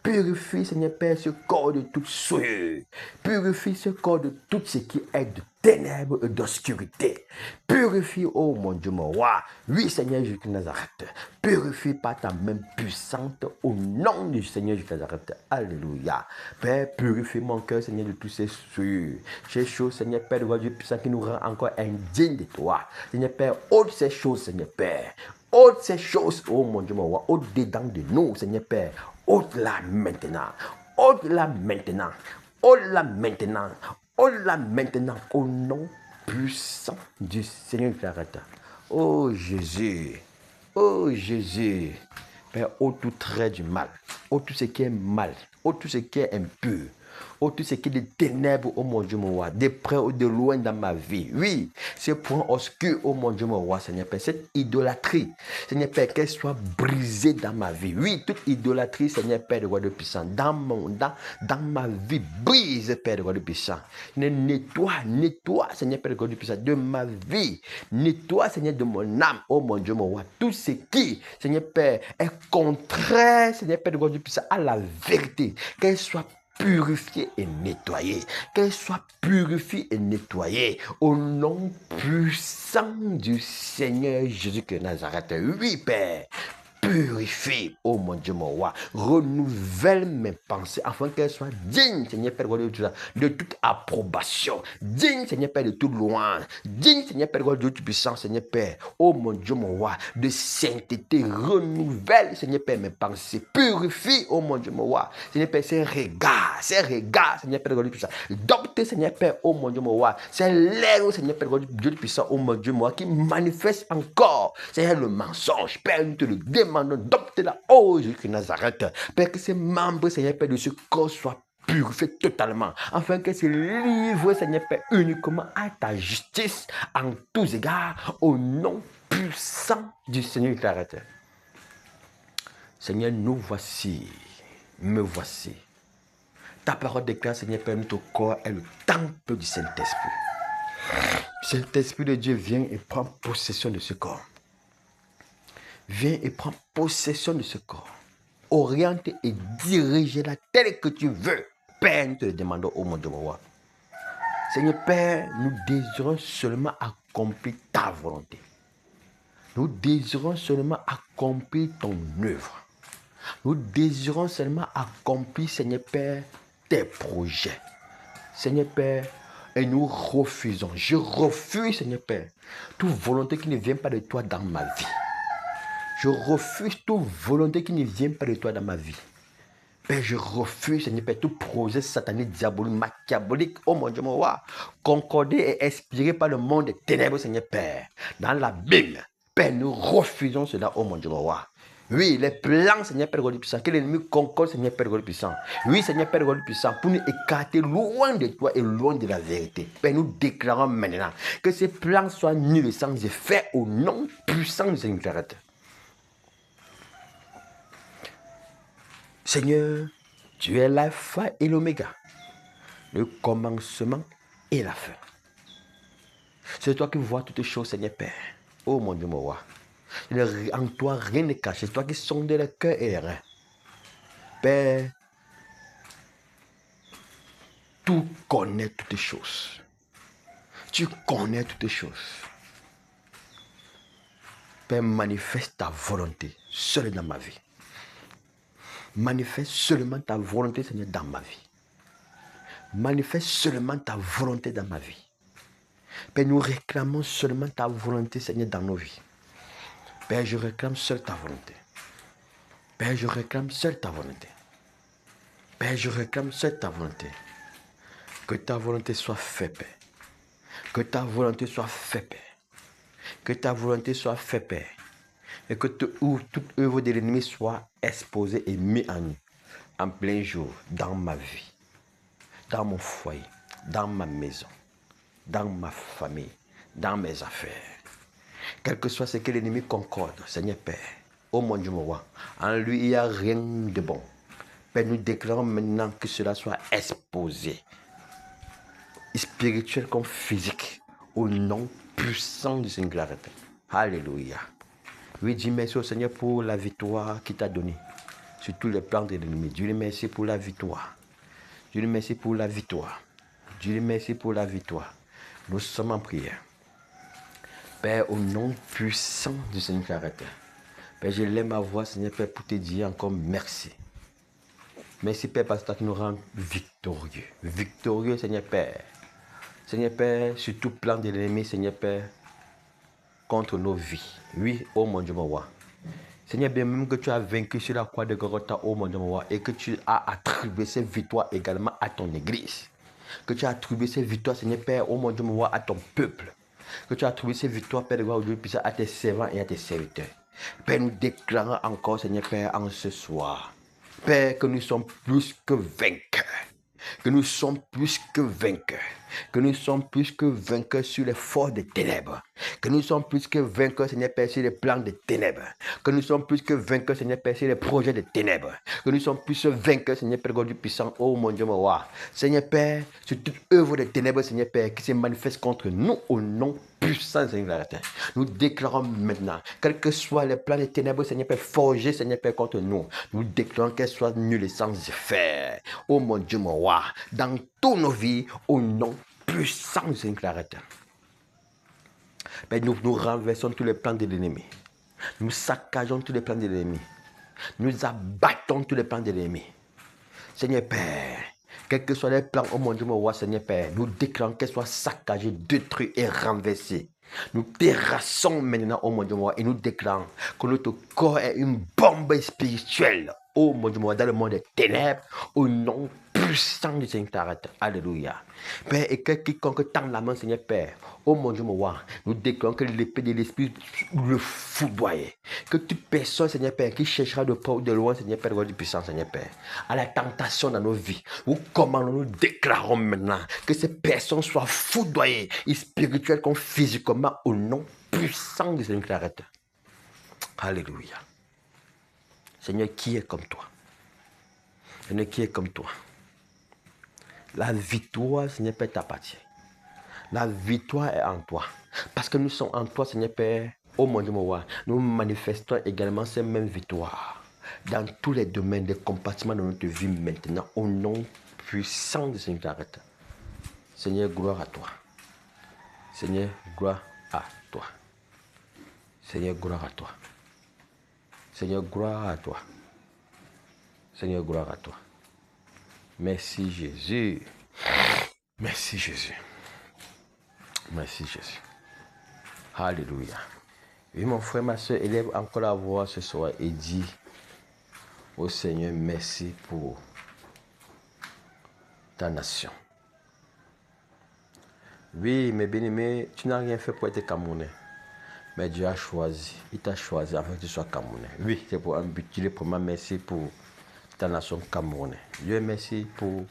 Purifie, Seigneur Père, ce corps de toute souillure. Purifie ce corps de tout ce qui est de ténèbres et d'obscurité. Purifie, oh mon Dieu, mon roi. Oui, Seigneur Jésus de Nazareth. Purifie par ta main puissante au nom du Seigneur Jésus de Nazareth. Alléluia. Père, purifie mon cœur, Seigneur, de tous ces souillures. Ces choses, Seigneur Père, de Dieu puissant qui nous rend encore indignes de toi. Seigneur Père, ôte ces choses, Seigneur Père. Ôte ces choses, oh mon Dieu, mon roi. Ôte dedans de nous, Seigneur Père. Ôte-la maintenant. Ôte-la maintenant. Ôte-la maintenant. Ôte-la maintenant au nom puissant du Seigneur de Nazareth. Oh Jésus. Oh Jésus. Père, ôte tout trait du mal. Ôte tout ce qui est mal. Ôte tout ce qui est impur. Oh, tout ce qui est des ténèbres, oh mon Dieu, mon roi, de près ou de loin dans ma vie. Oui, ces points obscurs, oh mon Dieu, mon roi, Seigneur Père, cette idolâtrie, Seigneur Père, qu'elle soit brisée dans ma vie. Oui, toute idolâtrie, Seigneur Père, de roi de puissant, dans ma vie, brise, Père, de roi de puissant. Nettoie, Seigneur Père, de roi de puissant, de ma vie. Nettoie, Seigneur, de mon âme, oh mon Dieu, mon roi, tout ce qui, Seigneur Père, est contraire, Seigneur Père, de roi de puissant, à la vérité, qu'elle soit purifiée et nettoyée, qu'elle soit purifiée et nettoyée au nom puissant du Seigneur Jésus de Nazareth. Oui, Père. Purifie, oh mon Dieu, mon roi, renouvelle mes pensées afin qu'elles soient dignes, Seigneur Père, de toute approbation, digne, Seigneur Père, de toute louange, digne, Seigneur Père, de toute puissance, Seigneur Père, oh mon Dieu, mon roi, de sainteté, renouvelle, Seigneur Père, mes pensées, purifie, oh mon Dieu, mon roi, Seigneur Père, ces regards, Seigneur Père, de toute puissance, adopte, Seigneur Père, oh mon Dieu, mon roi, c'est l'air, Seigneur Père, Dieu puissant, oh mon Dieu, mon roi, qui manifeste encore, Seigneur, le mensonge, Père, nous te le demandons, adopte-la, oh Jésus de Nazareth, Père, que ces membres, Seigneur Père, de ce corps soient purifiés totalement, afin que se livre, Seigneur Père, uniquement à ta justice, en tous égards, au nom puissant du Seigneur de Nazareth. Seigneur, nous voici, me voici. Ta parole déclare, Seigneur Père, notre corps est le temple du Saint-Esprit. Saint-Esprit de Dieu vient et prend possession de ce corps. Viens et prends possession de ce corps. Oriente et dirige-la telle que tu veux. Père, nous te le demandons au mon Dieu, mon roi. Seigneur Père, nous désirons seulement accomplir ta volonté. Nous désirons seulement accomplir ton œuvre. Nous désirons seulement accomplir, Seigneur Père, tes projets. Seigneur Père, et nous refusons. Je refuse, Seigneur Père, toute volonté qui ne vient pas de toi dans ma vie. Je refuse toute volonté qui ne vient pas de toi dans ma vie. Père, je refuse, Seigneur Père, tout projet satanique, diabolique, machiavélique, oh mon Dieu, mon roi, concordé et inspiré par le monde des ténèbres, Seigneur Père, dans la Bible. Père, nous refusons cela, oh mon Dieu, mon roi. Oui, les plans, Seigneur Père, God puissant, que l'ennemi concorde, Seigneur Père, God puissant. Oui, Seigneur Père, God puissant, pour nous écarter loin de toi et loin de la vérité. Père, nous déclarons maintenant que ces plans soient nuls et sans effet au nom puissant du Seigneur Père. Seigneur, tu es l'alpha et l'oméga, le commencement et la fin. C'est toi qui vois toutes choses, Seigneur Père. Oh mon Dieu, mon roi. En toi, rien n'est caché. C'est toi qui sondes le cœur et les reins. Père, tu connais toutes choses. Tu connais toutes choses. Père, manifeste ta volonté seule dans ma vie. Manifeste seulement ta volonté, Seigneur, dans ma vie. Manifeste seulement ta volonté dans ma vie. Père, nous réclamons seulement ta volonté, Seigneur, dans nos vies. Père, je réclame seule ta volonté. Père, je réclame seule ta volonté. Père, je réclame seule ta volonté. Que ta volonté soit faite, Père. Que ta volonté soit faite, Père. Que ta volonté soit faite, Père. Et que toute œuvre de l'ennemi soit exposée et mise en plein jour dans ma vie, dans mon foyer, dans ma maison, dans ma famille, dans mes affaires. Quel que soit ce que l'ennemi concorde, Seigneur Père, ô mon Dieu, mon roi, en lui il n'y a rien de bon. Père, nous déclarons maintenant que cela soit exposé, spirituel comme physique, au nom puissant du Seigneur. Alléluia. Oui, dis merci au Seigneur pour la victoire qu'il t'a donnée sur tous les plans de l'ennemi. Dieu lui merci pour la victoire. Dieu lui merci pour la victoire. Dieu lui merci pour la victoire. Nous sommes en prière. Père, au nom puissant du Seigneur caractère. Père, je lève ma voix, Seigneur Père, pour te dire encore merci. Merci, Père, parce que tu nous rends victorieux. Victorieux, Seigneur Père. Seigneur Père, sur tout plan de l'ennemi, Seigneur Père, contre nos vies. Oui, oh mon Dieu, mon roi. Seigneur, bien même que tu as vaincu sur la croix de Golgotha, oh mon Dieu, mon roi, et que tu as attribué ces victoires également à ton église. Que tu as attribué ces victoires, Seigneur Père, oh mon Dieu, mon roi, à ton peuple. Que tu as attribué ces victoires, Père de gloire, aujourd'hui, puissant, à tes servants et à tes serviteurs. Père, nous déclarons encore, Seigneur Père, en ce soir, Père, que nous sommes plus que vainqueurs. Que nous sommes plus que vainqueurs. Que nous sommes plus que vainqueurs sur les forces des ténèbres. Que nous sommes plus que vainqueurs, Seigneur Père, sur les plans des ténèbres. Que nous sommes plus que vainqueurs, Seigneur Père, sur les projets des ténèbres. Que nous sommes plus que vainqueurs, Seigneur Père, God du puissant, oh mon Dieu, mon roi. Seigneur Père, sur toute œuvre des ténèbres, Seigneur Père, qui se manifeste contre nous au nom puissant, Seigneur Père. Nous déclarons maintenant, quels que soient les plans des ténèbres, Seigneur Père, forgés, Seigneur Père, contre nous, nous déclarons qu'elles soient nulles et sans effet. Oh mon Dieu, mon roi, dans toutes nos vies, au nom puissant du Seigneur. Père, nous renversons tous les plans de l'ennemi. Nous saccageons tous les plans de l'ennemi. Nous abattons tous les plans de l'ennemi. Seigneur Père, quels que soient les plans, oh mon Dieu, mon roi, Seigneur Père, nous déclarons qu'elles soient saccagées, détruites et renversées. Nous terrassons maintenant, oh mon Dieu, mon roi, et nous déclarons que notre corps est une bombe spirituelle, oh mon Dieu, mon roi, dans le monde des ténèbres, au nom puissant du Seigneur. Alléluia. Père, et que quiconque tend la main, Seigneur Père, oh mon Dieu, mon roi, nous déclarons que l'épée de l'esprit le foudroie. Que toute personne, Seigneur Père, qui cherchera de près ou de loin, Seigneur Père, du puissant, Seigneur Père, à la tentation dans nos vies, nous commandons, nous déclarons maintenant que ces personnes soient foudroyées, spirituelles comme physiquement, au nom puissant du Seigneur. Alléluia. Seigneur, qui est comme toi? Seigneur, qui est comme toi? La victoire, Seigneur Père, t'appartient. La victoire est en toi. Parce que nous sommes en toi, Seigneur Père, oh mon Dieu, mon roi, nous manifestons également ces mêmes victoires dans tous les domaines, des compartiments de notre vie maintenant, au nom puissant du Seigneur. Seigneur, gloire à toi. Seigneur, gloire à toi. Seigneur, gloire à toi. Seigneur, gloire à toi. Seigneur, gloire à toi. Merci Jésus. Merci Jésus. Merci Jésus. Alléluia. Oui, mon frère, ma soeur, élève encore la voix ce soir et dit au Seigneur, merci pour ta nation. Oui, mes bien-aimés, tu n'as rien fait pour être Camerounais. Mais Dieu a choisi. Il t'a choisi afin que tu sois Camerounais. Oui, c'est pour un but. Je dis pour moi, merci pour ta nation camerounaise. Dieu merci pour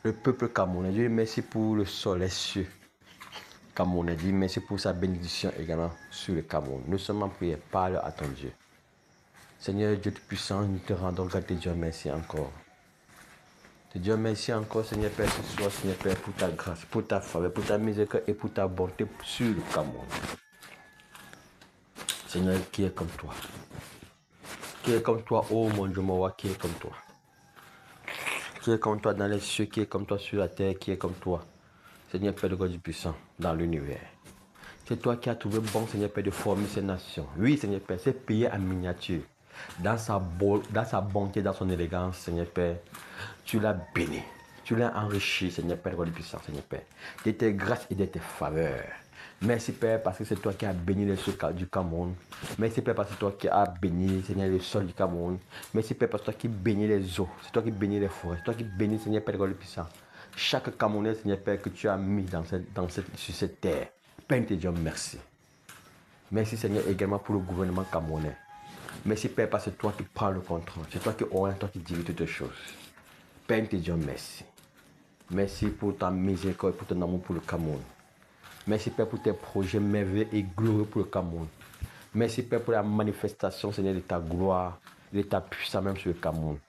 le peuple camerounais. Dieu merci pour le sol, les cieux camerounais. Dieu merci pour sa bénédiction également sur le Cameroun. Nous sommes en prière. Parle à ton Dieu. Seigneur Dieu Tout-Puissant, nous te rendons grâce. Dieu merci encore. Dieu merci encore, Seigneur Père, ce soir, Seigneur Père, pour ta grâce, pour ta faveur, pour ta miséricorde et pour ta bonté sur le Cameroun. Seigneur, qui est comme toi? Qui est comme toi, oh mon Dieu, mon roi, qui est comme toi? Qui est comme toi dans les cieux, qui est comme toi sur la terre, qui est comme toi, Seigneur Père de God du puissant, dans l'univers. C'est toi qui as trouvé bon, Seigneur Père, de former ces nations. Oui, Seigneur Père, ces pays en miniature. dans sa bonté, dans son élégance, Seigneur Père, tu l'as béni. Tu l'as enrichi, Seigneur Père, de puissance, Seigneur Père, de tes grâces et de tes faveurs. Merci Père, parce que c'est toi qui as béni les sols du Cameroun. Merci Père, parce que c'est toi qui as béni, Seigneur, le sol du Cameroun. Merci Père, parce que c'est toi qui bénis les eaux. C'est toi qui bénis les forêts. C'est toi qui bénis, Seigneur Père, de puissance. Chaque Camerounais, Seigneur Père, que tu as mis sur cette terre. Père, te disons merci. Merci Seigneur également pour le gouvernement camerounais. Merci Père, parce que c'est toi qui prends le contrôle. C'est toi qui orientes, toi qui diriges toutes choses. Père, te disons merci. Merci pour ta miséricorde, pour ton amour pour le Cameroun. Merci Père pour tes projets merveilleux et glorieux pour le Cameroun. Merci Père pour la manifestation, Seigneur, de ta gloire, de ta puissance même sur le Cameroun.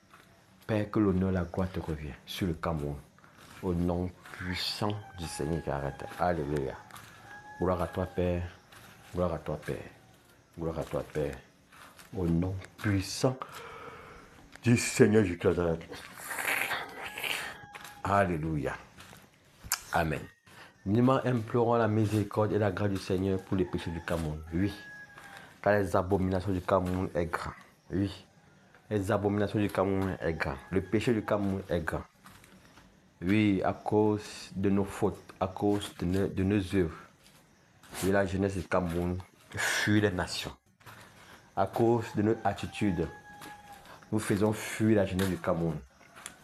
Père, que l'honneur et la gloire te reviennent sur le Cameroun. Au nom puissant du Seigneur qui arrête. Alléluia. Gloire à toi Père. Gloire à toi Père. Gloire à toi Père. Au nom puissant du Seigneur Jésus Christ. Alléluia. Amen. Nous implorons la miséricorde et la grâce du Seigneur pour les péchés du Cameroun. Oui. Car les abominations du Cameroun est grand. Oui. Les abominations du Cameroun est grand. Le péché du Cameroun est grand. Oui, à cause de nos fautes, à cause de nos œuvres. Oui, la jeunesse du Cameroun fuit les nations. À cause de notre attitude, nous faisons fuir la jeunesse du Cameroun.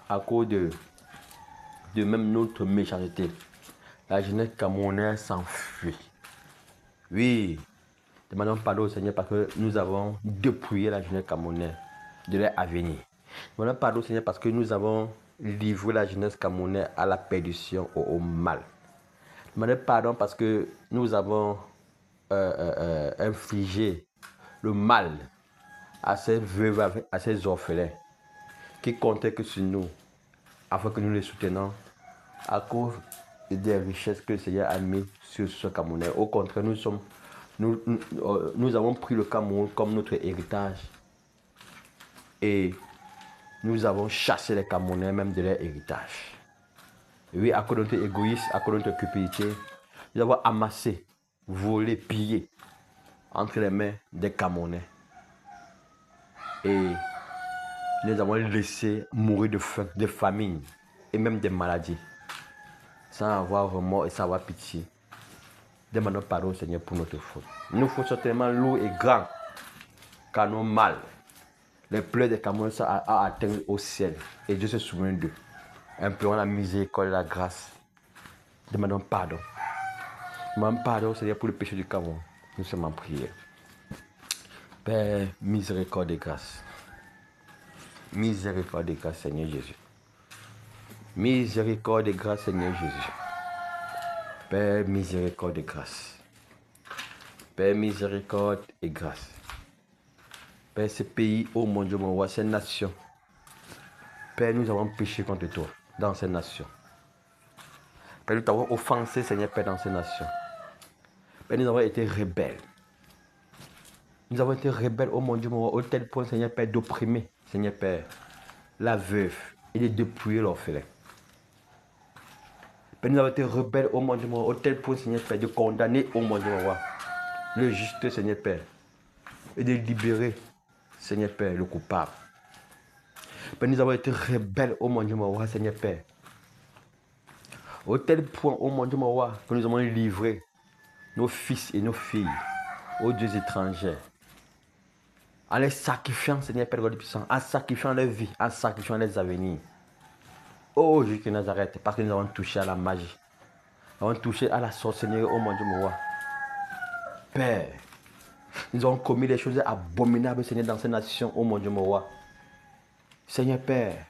À cause de même notre méchanceté, la jeunesse camerounaise s'enfuit. Oui, demandons pardon au Seigneur parce que nous avons dépouillé la jeunesse camerounaise de leur avenir. Demandons pardon au Seigneur parce que nous avons livré la jeunesse camerounaise à la perdition, au mal. Demandons pardon parce que nous avons infligé le mal à ces veuves, à ces orphelins qui comptaient que sur nous, afin que nous les soutenions à cause des richesses que le Seigneur a mis sur ce Camerounais. Au contraire, nous avons pris le Cameroun comme notre héritage et nous avons chassé les Camerounais même de leur héritage. Et oui, à cause de notre égoïsme, à cause de notre cupidité, nous avons amassé, volé, pillé entre les mains des Camerounais. Et nous avons laissé mourir de faim, de famine et même des maladies, sans avoir remords et sans avoir pitié. Demandons pardon au Seigneur pour notre faute. Nos fautes sont tellement lourdes et grandes car nos mal, les pleurs des Camerounais sont à atteindre au ciel et Dieu se souvient d'eux. Implorons la miséricorde et la grâce. Demandons pardon. Demandons pardon au Seigneur pour le péché du Cameroun. Nous sommes en prière. Père, miséricorde et grâce. Miséricorde et grâce, Seigneur Jésus. Miséricorde et grâce, Seigneur Jésus. Père, miséricorde et grâce. Père, miséricorde et grâce. Père, ce pays, oh mon Dieu, mon roi, cette nation. Père, nous avons péché contre toi dans ces nations. Père, nous t'avons offensé, Seigneur Père, dans ces nations. Père, nous avons été rebelles. Nous avons été rebelles, oh mon Dieu, mon roi, au tel point, Seigneur Père, d'opprimer, Seigneur Père, la veuve et de dépouiller l'orphelin. Père, nous avons été rebelles, oh mon Dieu, mon roi, au tel point, Seigneur Père, de condamner, oh mon Dieu, mon roi, le juste, Seigneur Père, et de libérer, Seigneur Père, le coupable. Père, nous avons été rebelles, oh mon Dieu, mon roi, Seigneur Père. Au tel point, oh mon Dieu, mon roi, que nous avons livré nos fils et nos filles aux dieux étrangers. En les sacrifiant, Seigneur Père, God puissant, en sacrifiant leur vie, en sacrifiant leurs avenirs. Oh, Jésus de Nazareth, parce que nous avons touché à la magie. Nous avons touché à la sorcellerie, oh mon Dieu, mon roi. Père, nous avons commis des choses abominables, Seigneur, dans ces nations, oh mon Dieu, mon roi. Seigneur Père,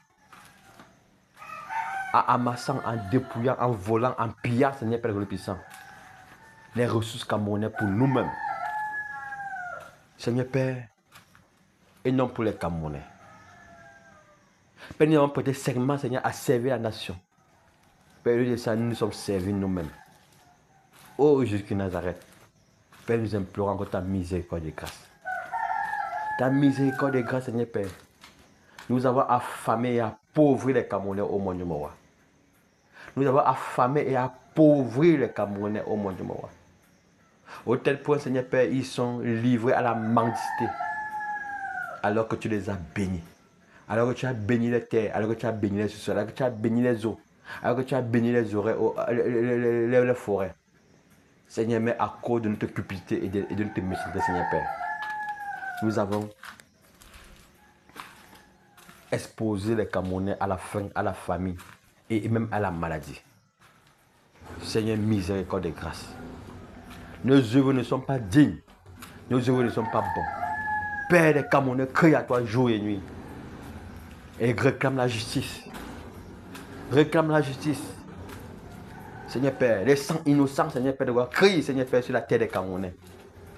en amassant, en dépouillant, en volant, en pillant, Seigneur Père, God puissant, les ressources camerounaises pour nous-mêmes. Seigneur Père, et non pour les Camerounais. Père, nous avons prêté serment, Seigneur, à servir la nation. Père, au lieu de ça, nous nous sommes servis nous-mêmes. Oh Jésus de Nazareth, Père, nous implorons encore ta miséricorde et grâce. Ta miséricorde et grâce, Seigneur Père. Nous avons affamé et appauvri les Camerounais au monde du Moa. Nous avons affamé et appauvri les Camerounais au monde du Moa. Au tel point, Seigneur Père, ils sont livrés à la mendicité, alors que tu les as bénis. Alors que tu as béni les terres, alors que tu as béni les sous-sols, alors que tu as béni les eaux, alors que tu as béni les les forêts. Seigneur, mais à cause de notre cupidité et de notre méchanceté, Seigneur Père, nous avons exposé les Camerounais à la faim, à la famine et même à la maladie. Seigneur, miséricorde et grâce. Nos œuvres ne sont pas dignes. Nos œuvres ne sont pas bons. Père des Camerounais, crie à toi jour et nuit. Et réclame la justice. Réclame la justice. Seigneur Père, les sangs innocents, Seigneur Père, de voir crier, Seigneur Père, sur la terre des Camerounais.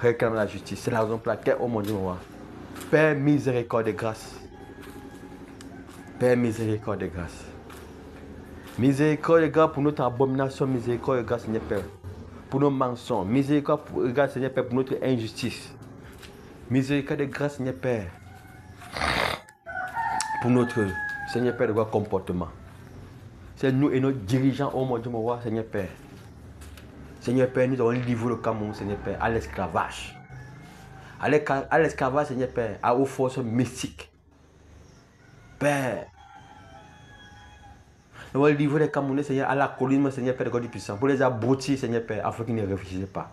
Réclame la justice. C'est la raison pour laquelle, oh mon Dieu, mon roi. Père, miséricorde et grâce. Père, miséricorde et grâce. Miséricorde et grâce pour notre abomination, miséricorde et grâce, Seigneur Père. Pour nos mensonges, miséricorde et grâce, Seigneur Père, pour notre injustice. Miséricorde et grâce, Seigneur Père, pour notre, Seigneur Père, de voir comportement. C'est nous et nos dirigeants, oh mon Dieu, mon roi, Seigneur Père. Seigneur Père, nous avons livré le Cameroun, Seigneur Père, à l'esclavage. À l'esclavage, Seigneur Père, aux forces mystiques. Père, nous avons livré les Camerounais, Seigneur, à l'alcoolisme, Seigneur Père, de God puissant, pour les abrutir, Seigneur Père, afin qu'ils ne réfléchissent pas.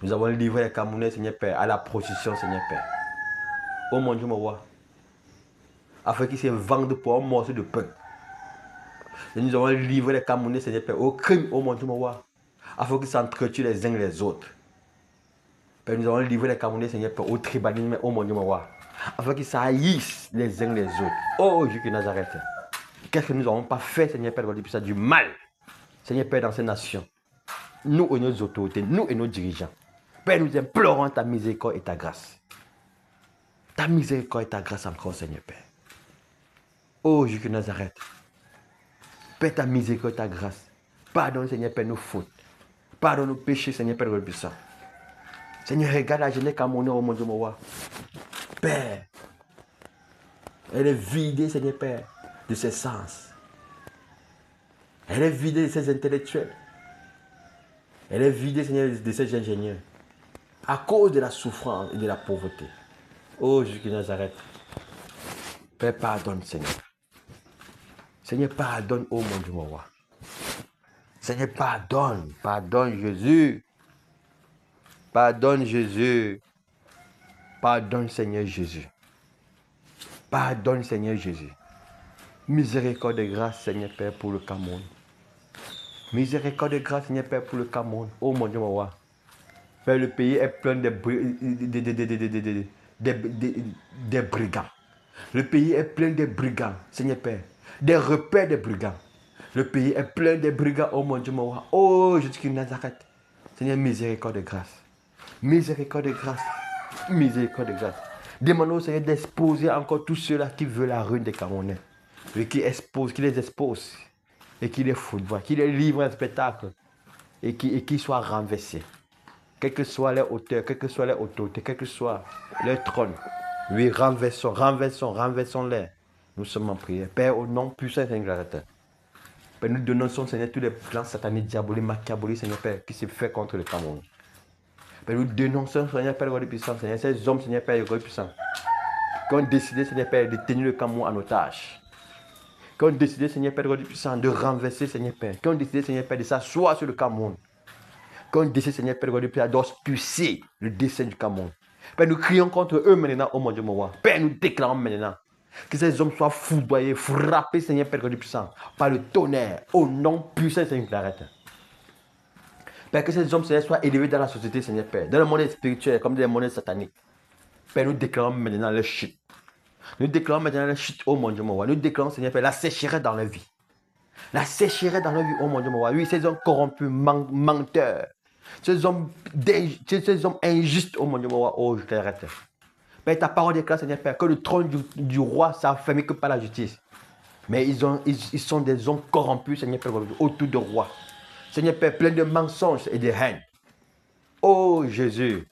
Nous avons livré les Camerounais, Seigneur Père, à la prostitution, Seigneur Père. Oh mon Dieu, mon roi, afin qu'ils se vendent pour un morceau de pain. Et nous avons livré les Camerounais, Seigneur Père, au crime, oh mon Dieu, mon roi, afin qu'ils s'entretuent les uns les autres. Père, nous avons livré les Camerounais, Seigneur Père, au tribalisme, oh mon Dieu, mon roi, afin qu'ils s'haïssent les uns les autres. Oh Jésus de Nazareth, qu'est-ce que nous n'avons pas fait, Seigneur Père, depuis ça, du mal, Seigneur Père, dans ces nations, nous et nos autorités, nous et nos dirigeants. Père, nous implorons ta miséricorde et ta grâce. Ta miséricorde et ta grâce encore, Seigneur Père. Oh Jésus de Nazareth, Père, ta miséricorde et ta grâce. Pardonne, Seigneur Père, nos fautes. Pardonne nos péchés, Seigneur Père, le puissant. Seigneur, regarde la jeunesse camerounaise, oh mon Dieu, mon roi. Père, elle est vidée, Seigneur Père, de ses sens. Elle est vidée de ses intellectuels. Elle est vidée, Seigneur, de ses ingénieurs. À cause de la souffrance et de la pauvreté. Oh Jésus de Nazareth. Père, pardonne, Seigneur. Seigneur, pardonne, oh mon Dieu, mon roi. Seigneur, pardonne. Pardonne, Jésus. Pardonne, Jésus. Pardonne, Seigneur Jésus. Pardonne, Seigneur Jésus. Miséricorde et grâce, Seigneur Père, pour le Cameroun. Miséricorde et grâce, Seigneur Père, pour le Cameroun. Oh mon Dieu, mon roi. Père, le pays est plein de brigands. Le pays est plein de brigands, Seigneur Père. Des repères de brigands. Le pays est plein de brigands, oh mon Dieu, mon roi. Oh Jésus de Nazareth. Seigneur, miséricorde et grâce. Miséricorde et grâce. Miséricorde et grâce. Demandons au Seigneur d'exposer encore tous ceux-là qui veulent la ruine des Camerounais. Et qui les expose. Et qui les foutvoie. Qui les livre un spectacle. Et qui soient renversés. Quelle que soit leur hauteur, quelle que soit leur autorité, quel que soit leur trône. Oui, renversons-les. Nous sommes en prière. Père, au nom puissant de Seigneur, Père, nous dénonçons, Seigneur, tous les plans sataniques, diaboliques, machiavéliques, Seigneur Père, qui se fait contre le Cameroun. Père, nous dénonçons, Seigneur Père, le puissant, Seigneur, ces hommes, Seigneur Père, le puissant, qui ont décidé, Seigneur Père, de tenir le Cameroun en otage. Qui ont décidé, Seigneur Père, le puissant, de renverser, Seigneur Père. Qui ont décidé, Seigneur Père, de s'asseoir sur le Cameroun. Qui ont décidé, Seigneur Père, le puissant, d'auspicer le dessein du Cameroun. Père, nous crions contre eux maintenant, oh mon Dieu, mon roi. Père, nous déclarons maintenant que ces hommes soient foudroyés, frappés, Seigneur Père, du puissant, par le tonnerre, au nom puissant de Seigneur Clarette. Père, que ces hommes, Seigneur, soient élevés dans la société, Seigneur Père, dans le monde spirituel, comme dans le monde satanique. Père, nous déclarons maintenant leur chute. Nous déclarons maintenant leur chute, oh mon Dieu, mon roi. Nous déclarons, Seigneur Père, la sécheresse dans leur vie. La sécheresse dans leur vie, oh mon Dieu, mon roi. Oui, ces hommes corrompus, menteurs. Ces hommes injustes, oh mon Dieu, mon roi, oh, je t'arrête. Père, ta parole déclare, Seigneur Père, que le trône du roi s'affermit que par la justice. Mais ils sont des hommes corrompus, Seigneur Père, autour du roi. Seigneur Père, plein de mensonges et de haine. Oh Jésus.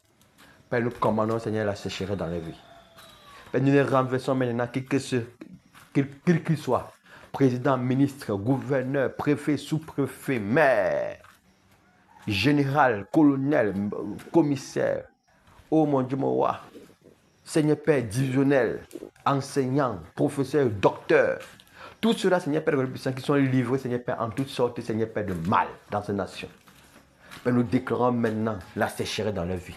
Père, nous commandons, Seigneur, la sécheresse dans la vie. Père, nous les renversons maintenant, quel qu'il soit. Président, ministre, gouverneur, préfet, sous-préfet, maire, général, colonel, commissaire. Oh mon Dieu, mon roi. Seigneur Père, divisionnels, enseignants, professeurs, docteurs, tout cela, Seigneur Père, qui sont livrés, Seigneur Père, en toutes sortes, Seigneur Père, de mal dans ces nations. Père, nous déclarons maintenant la sécheresse dans leur vie.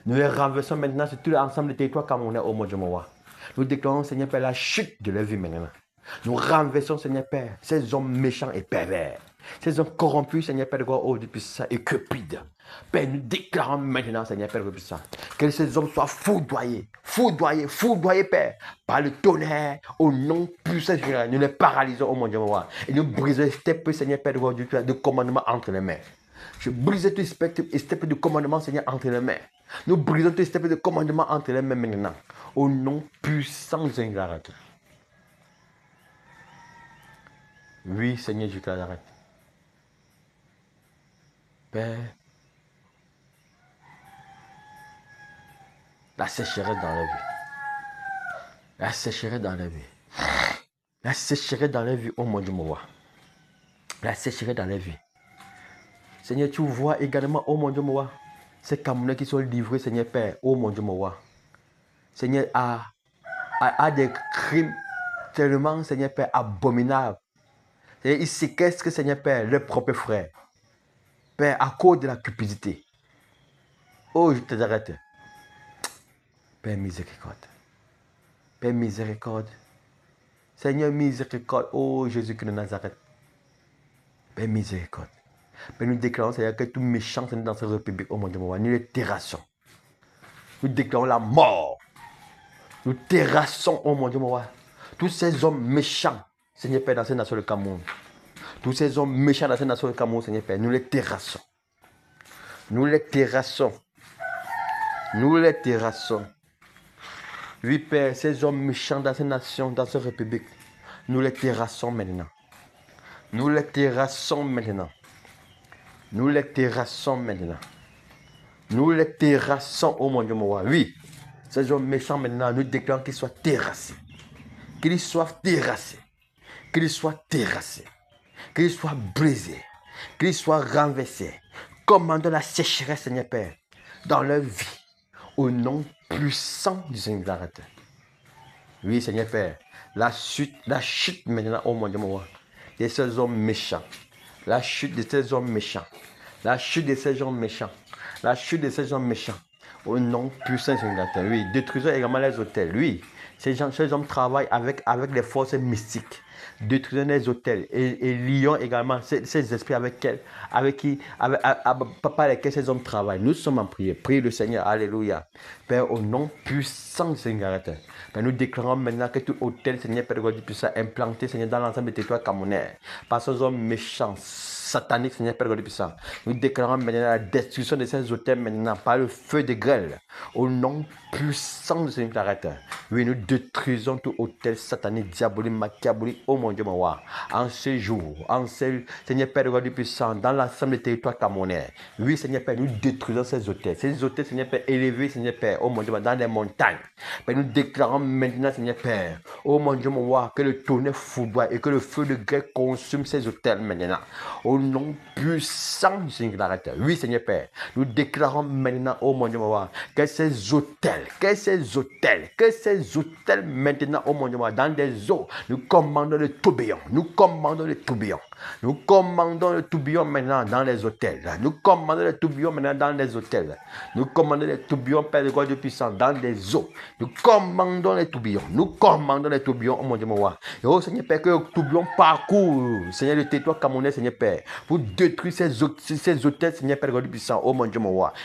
Nous les renversons maintenant sur tout l'ensemble des territoires camerounais au monde de Moa. Nous déclarons, Seigneur Père, la chute de leur vie maintenant. Nous renversons, Seigneur Père, ces hommes méchants et pervers. Ces hommes corrompus, Seigneur Père, de gloire, oh, depuis ça, et cupides. Père, nous déclarons maintenant, Seigneur Père, depuis ça, que ces hommes soient foudroyés, Père, par le tonnerre, au nom puissant de Jésus. Nous les paralysons au monde de Moa. Et nous brisons les steppes, Seigneur Père, de commandement entre les mains. Je brise tout steppes de commandement, Seigneur, entre les mains. Nous brisons tout steppes de commandement entre les mains maintenant. Au nom puissant de Jésus. Oui, Seigneur, je t'arrête. Père, la sécheresse dans la vie. La sécheresse dans la vie. La sécheresse dans la vie, oh mon Dieu, moi. La sécheresse dans la vie. Seigneur, tu vois également, oh mon Dieu, moi, ces Camerounais qui sont livrés, Seigneur Père, oh mon Dieu, moi. Seigneur, à des crimes tellement, Seigneur Père, abominables. Seigneur, ils séquestrent, Seigneur Père, leurs propres frères. Père, à cause de la cupidité. Oh, je t'arrête. Père, miséricorde. Père, miséricorde. Seigneur, miséricorde. Oh, Jésus-Christ de Nazareth. Père, miséricorde. Père, nous déclarons, Seigneur, que tout méchant dans cette république, oh mon Dieu, nous les terrassons. Nous déclarons la mort. Nous terrassons, oh mon Dieu, tous ces hommes méchants, Seigneur Père, dans cette nation de Cameroun. Tous ces hommes méchants dans cette nation de Cameroun, Seigneur Père, nous les terrassons. Nous les terrassons. Nous les terrassons. Oui, Père, ces hommes méchants dans cette nation, dans cette république, nous les terrassons maintenant. Nous les terrassons maintenant. Nous les terrassons maintenant. Nous les terrassons, oh mon Dieu, oui. Ces hommes méchants maintenant, nous déclarons qu'ils soient terrassés. Qu'ils soient terrassés. Qu'ils soient terrassés. Qu'ils soient brisés. Qu'ils soient renversés. Commandons la sécheresse, Seigneur Père, dans leur vie. Au nom puissant du Seigneur. Oui, Seigneur Père, la chute maintenant, oh mon Dieu, de ces hommes méchants. La chute de ces hommes méchants. La chute de ces hommes méchants. La chute de ces hommes méchants. Au nom puissant du Seigneur. Oui, détruisons également les hôtels. Oui, ces hommes travaillent avec les forces mystiques. Détruisons les hôtels et lions également ces esprits par lesquels ces hommes travaillent. Nous sommes en prière. Priez le Seigneur. Alléluia. Père, au nom puissant du Seigneur. Père, nous déclarons maintenant que tout hôtel, Seigneur, Père, puissant implanté, Seigneur, dans l'ensemble des territoires camerounais, par ces hommes méchants, sataniques, Seigneur, Père, puissant. Nous déclarons maintenant la destruction de ces hôtels maintenant par le feu de grêle. Au nom puissant du Seigneur. Oui, nous détruisons tout hôtel satanique, diabolique, machiavélique, oh mon Dieu, en ce jour, Seigneur Père, puissant, dans l'ensemble des territoires camerounais. Oui, Seigneur Père, nous détruisons ces hôtels, Seigneur Père, élevés, Seigneur Père, oh mon Dieu, dans les montagnes. Père, nous déclarons maintenant, Seigneur Père, oh mon Dieu, que le tonnerre foudroie et que le feu de grêle consume ces hôtels maintenant. Au nom puissant du Seigneur. Oui, Seigneur Père, nous déclarons maintenant, oh mon Dieu, que ces hôtels maintenant, oh mon Dieu, dans des eaux, nous commandons le tourbillon. Nous commandons le tourbillon. Nous commandons le tourbillon maintenant dans les hôtels. Nous commandons le tourbillon maintenant dans les hôtels. Nous commandons le tourbillon, Père de God puissant, dans les eaux. Nous commandons les tourbillons. Nous commandons les tourbillons, oh mon Dieu, et oh Seigneur Père, que le tourbillon parcourt, Seigneur, le territoire camerounais, Seigneur Père, pour détruire ces hôtels, Seigneur Père de God puissant, oh mon Dieu,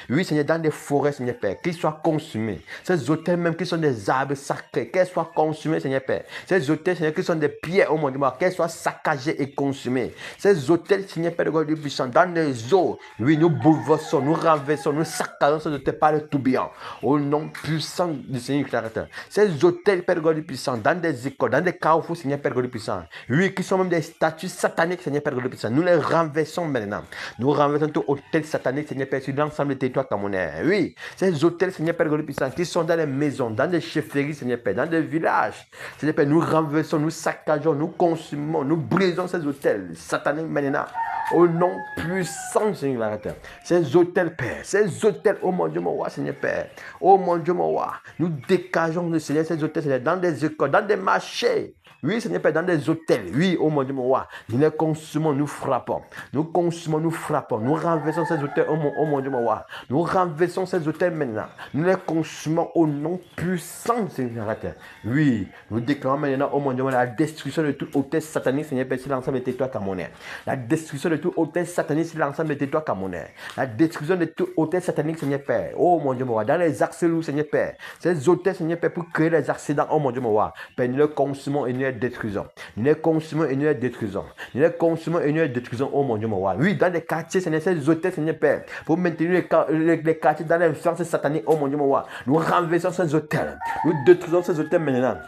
oui, Seigneur, dans les forêts, Seigneur Père, qu'ils soient consumés. Ces hôtels même qui sont des arbres sacrés, qu'elles soient consumés, Seigneur Père. Ces hôtels, Seigneur, qui sont des pierres, oh mon Dieu, qu'elles soient saccagées et consumées. Ces hôtels, Seigneur Père de God puissant, dans les eaux, oui, nous bouleversons, nous renversons, nous saccageons ces hôtels par le tourbillon. Au nom puissant du Seigneur créateur. Ces hôtels, Père de God puissant, dans des écoles, dans des carrefours, Seigneur Père de God puissant, oui, qui sont même des statues sataniques, Seigneur Père de God puissant, nous les renversons maintenant. Nous renversons tout hôtel satanique, Seigneur Père, sur l'ensemble des territoires camerounais. Oui, ces hôtels, Seigneur Père de God puissant, qui sont dans les maisons, dans des chefferies, Seigneur Père, dans des villages, Seigneur Père, nous renversons, nous saccageons, nous consumons, nous brisons ces hôtels. sataniques maintenant. Au nom puissant du Seigneur de la terre. Ces hôtels, Père. Ces hôtels, oh mon Dieu, mon roi, Seigneur Père. Oh mon Dieu, mon roi. Nous dégageons le Seigneur, ces hôtels, Seigneur, dans des écoles, dans des marchés. Oui, Seigneur Père, dans des hôtels. Oui, oh mon Dieu, mon roi. Nous les consumons, nous frappons. Nous consumons, nous frappons. Nous renversons ces hôtels, oh mon Dieu, mon roi. Nous renversons ces hôtels maintenant. Nous les consumons au nom puissant du Seigneur de la terre. Oui, nous déclarons maintenant, oh mon Dieu, la destruction de tout hôtel satanique, Seigneur Père, sur l'ensemble des territoires camerounais. La destruction de tout hôtel satanique sur l'ensemble des territoires camerounais. La destruction de tout hôtel satanique, Seigneur Père. Oh mon Dieu, mon roi. Dans les axes lourds, Seigneur Père. Ces hôtels, Seigneur Père, pour créer les accidents, oh mon Dieu, mon roi. Père, nous les consumons et nous les détruisons. Nous les consumons et nous les détruisons. Nous les consumons et nous les détruisons, oh mon Dieu, mon roi. Oui, dans les quartiers, Seigneur, ces hôtels, Seigneur Père, pour maintenir les quartiers dans l'influence satanique, oh mon Dieu, mon roi. Nous renversons ces hôtels. Nous détruisons ces hôtels maintenant.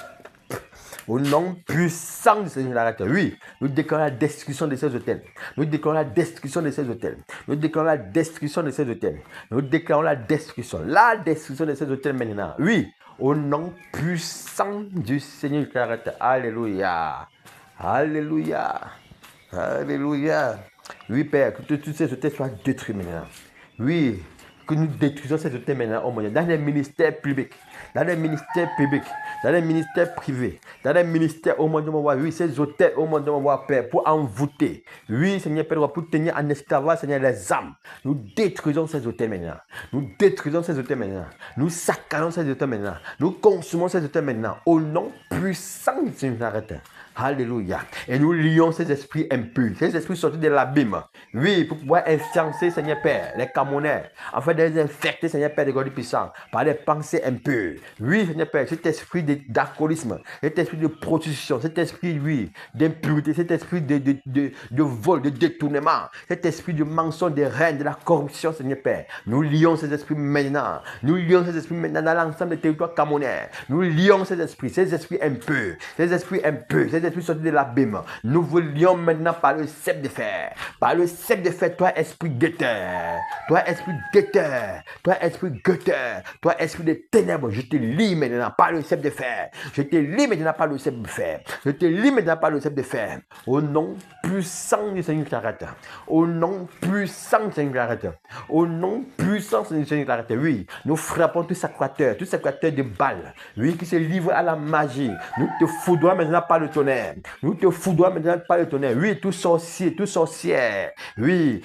Au nom puissant du Seigneur de la terre. Oui, nous déclarons la destruction de ces hôtels. Nous déclarons la destruction de ces hôtels. Nous déclarons la destruction de ces hôtels. Nous déclarons la destruction de ces hôtels maintenant. Oui, au nom puissant du Seigneur de la terre. Alléluia. Alléluia. Alléluia. Oui, Père, que tous ces hôtels soient détruits maintenant. Oui, que nous détruisons ces hôtels maintenant, oh mon Dieu, dans les ministères publics, dans les ministères publics, dans les ministères privés, dans les ministères, oh mon Dieu, mon roi, oui, ces hôtels, oh mon Dieu, mon roi, Père, pour envoûter, oui, Seigneur Père, pour tenir en esclavage, Seigneur, les âmes. Nous détruisons ces hôtels maintenant. Nous détruisons ces hôtels maintenant. Nous saccageons ces hôtels maintenant. Nous consumons ces hôtels maintenant. Au nom puissant du Seigneur. Alléluia. Et nous lions ces esprits impurs, ces esprits sortis de l'abîme. Oui, pour pouvoir influencer, Seigneur Père, les Camerounais, afin de les infecter, Seigneur Père de God puissant, par des pensées impures. Oui, Seigneur Père, cet esprit d'alcoolisme, cet esprit de prostitution, cet esprit, oui, d'impureté, cet esprit de vol, de détournement, cet esprit de mensonge, de règne, de la corruption, Seigneur Père. Nous lions ces esprits maintenant. Nous lions ces esprits maintenant dans l'ensemble des territoires camerounais. Nous lions ces esprits impurs, ces esprits esprits sortis de l'abîme. Nous vous lions maintenant par le sceptre de fer. Par le sceptre de fer, toi esprit guetteur, toi esprit guetteur, toi esprit guetteur, toi esprit de ténèbres, je te lis maintenant par le sceptre de fer. Je te lis maintenant par le sceptre de fer. Je te lis maintenant par le sceptre de fer. Au nom puissant du Seigneur Clarette. Au nom puissant du Seigneur Clarette. Au nom puissant du Seigneur Clarette. Oui, nous frappons tous ces créateurs de balles. Oui, qui se livrent à la magie. Nous te foudroyons maintenant par le tonnerre. Nous te foudroyons maintenant par le tonnerre. Oui, tout sorcier, tout sorcière. Oui,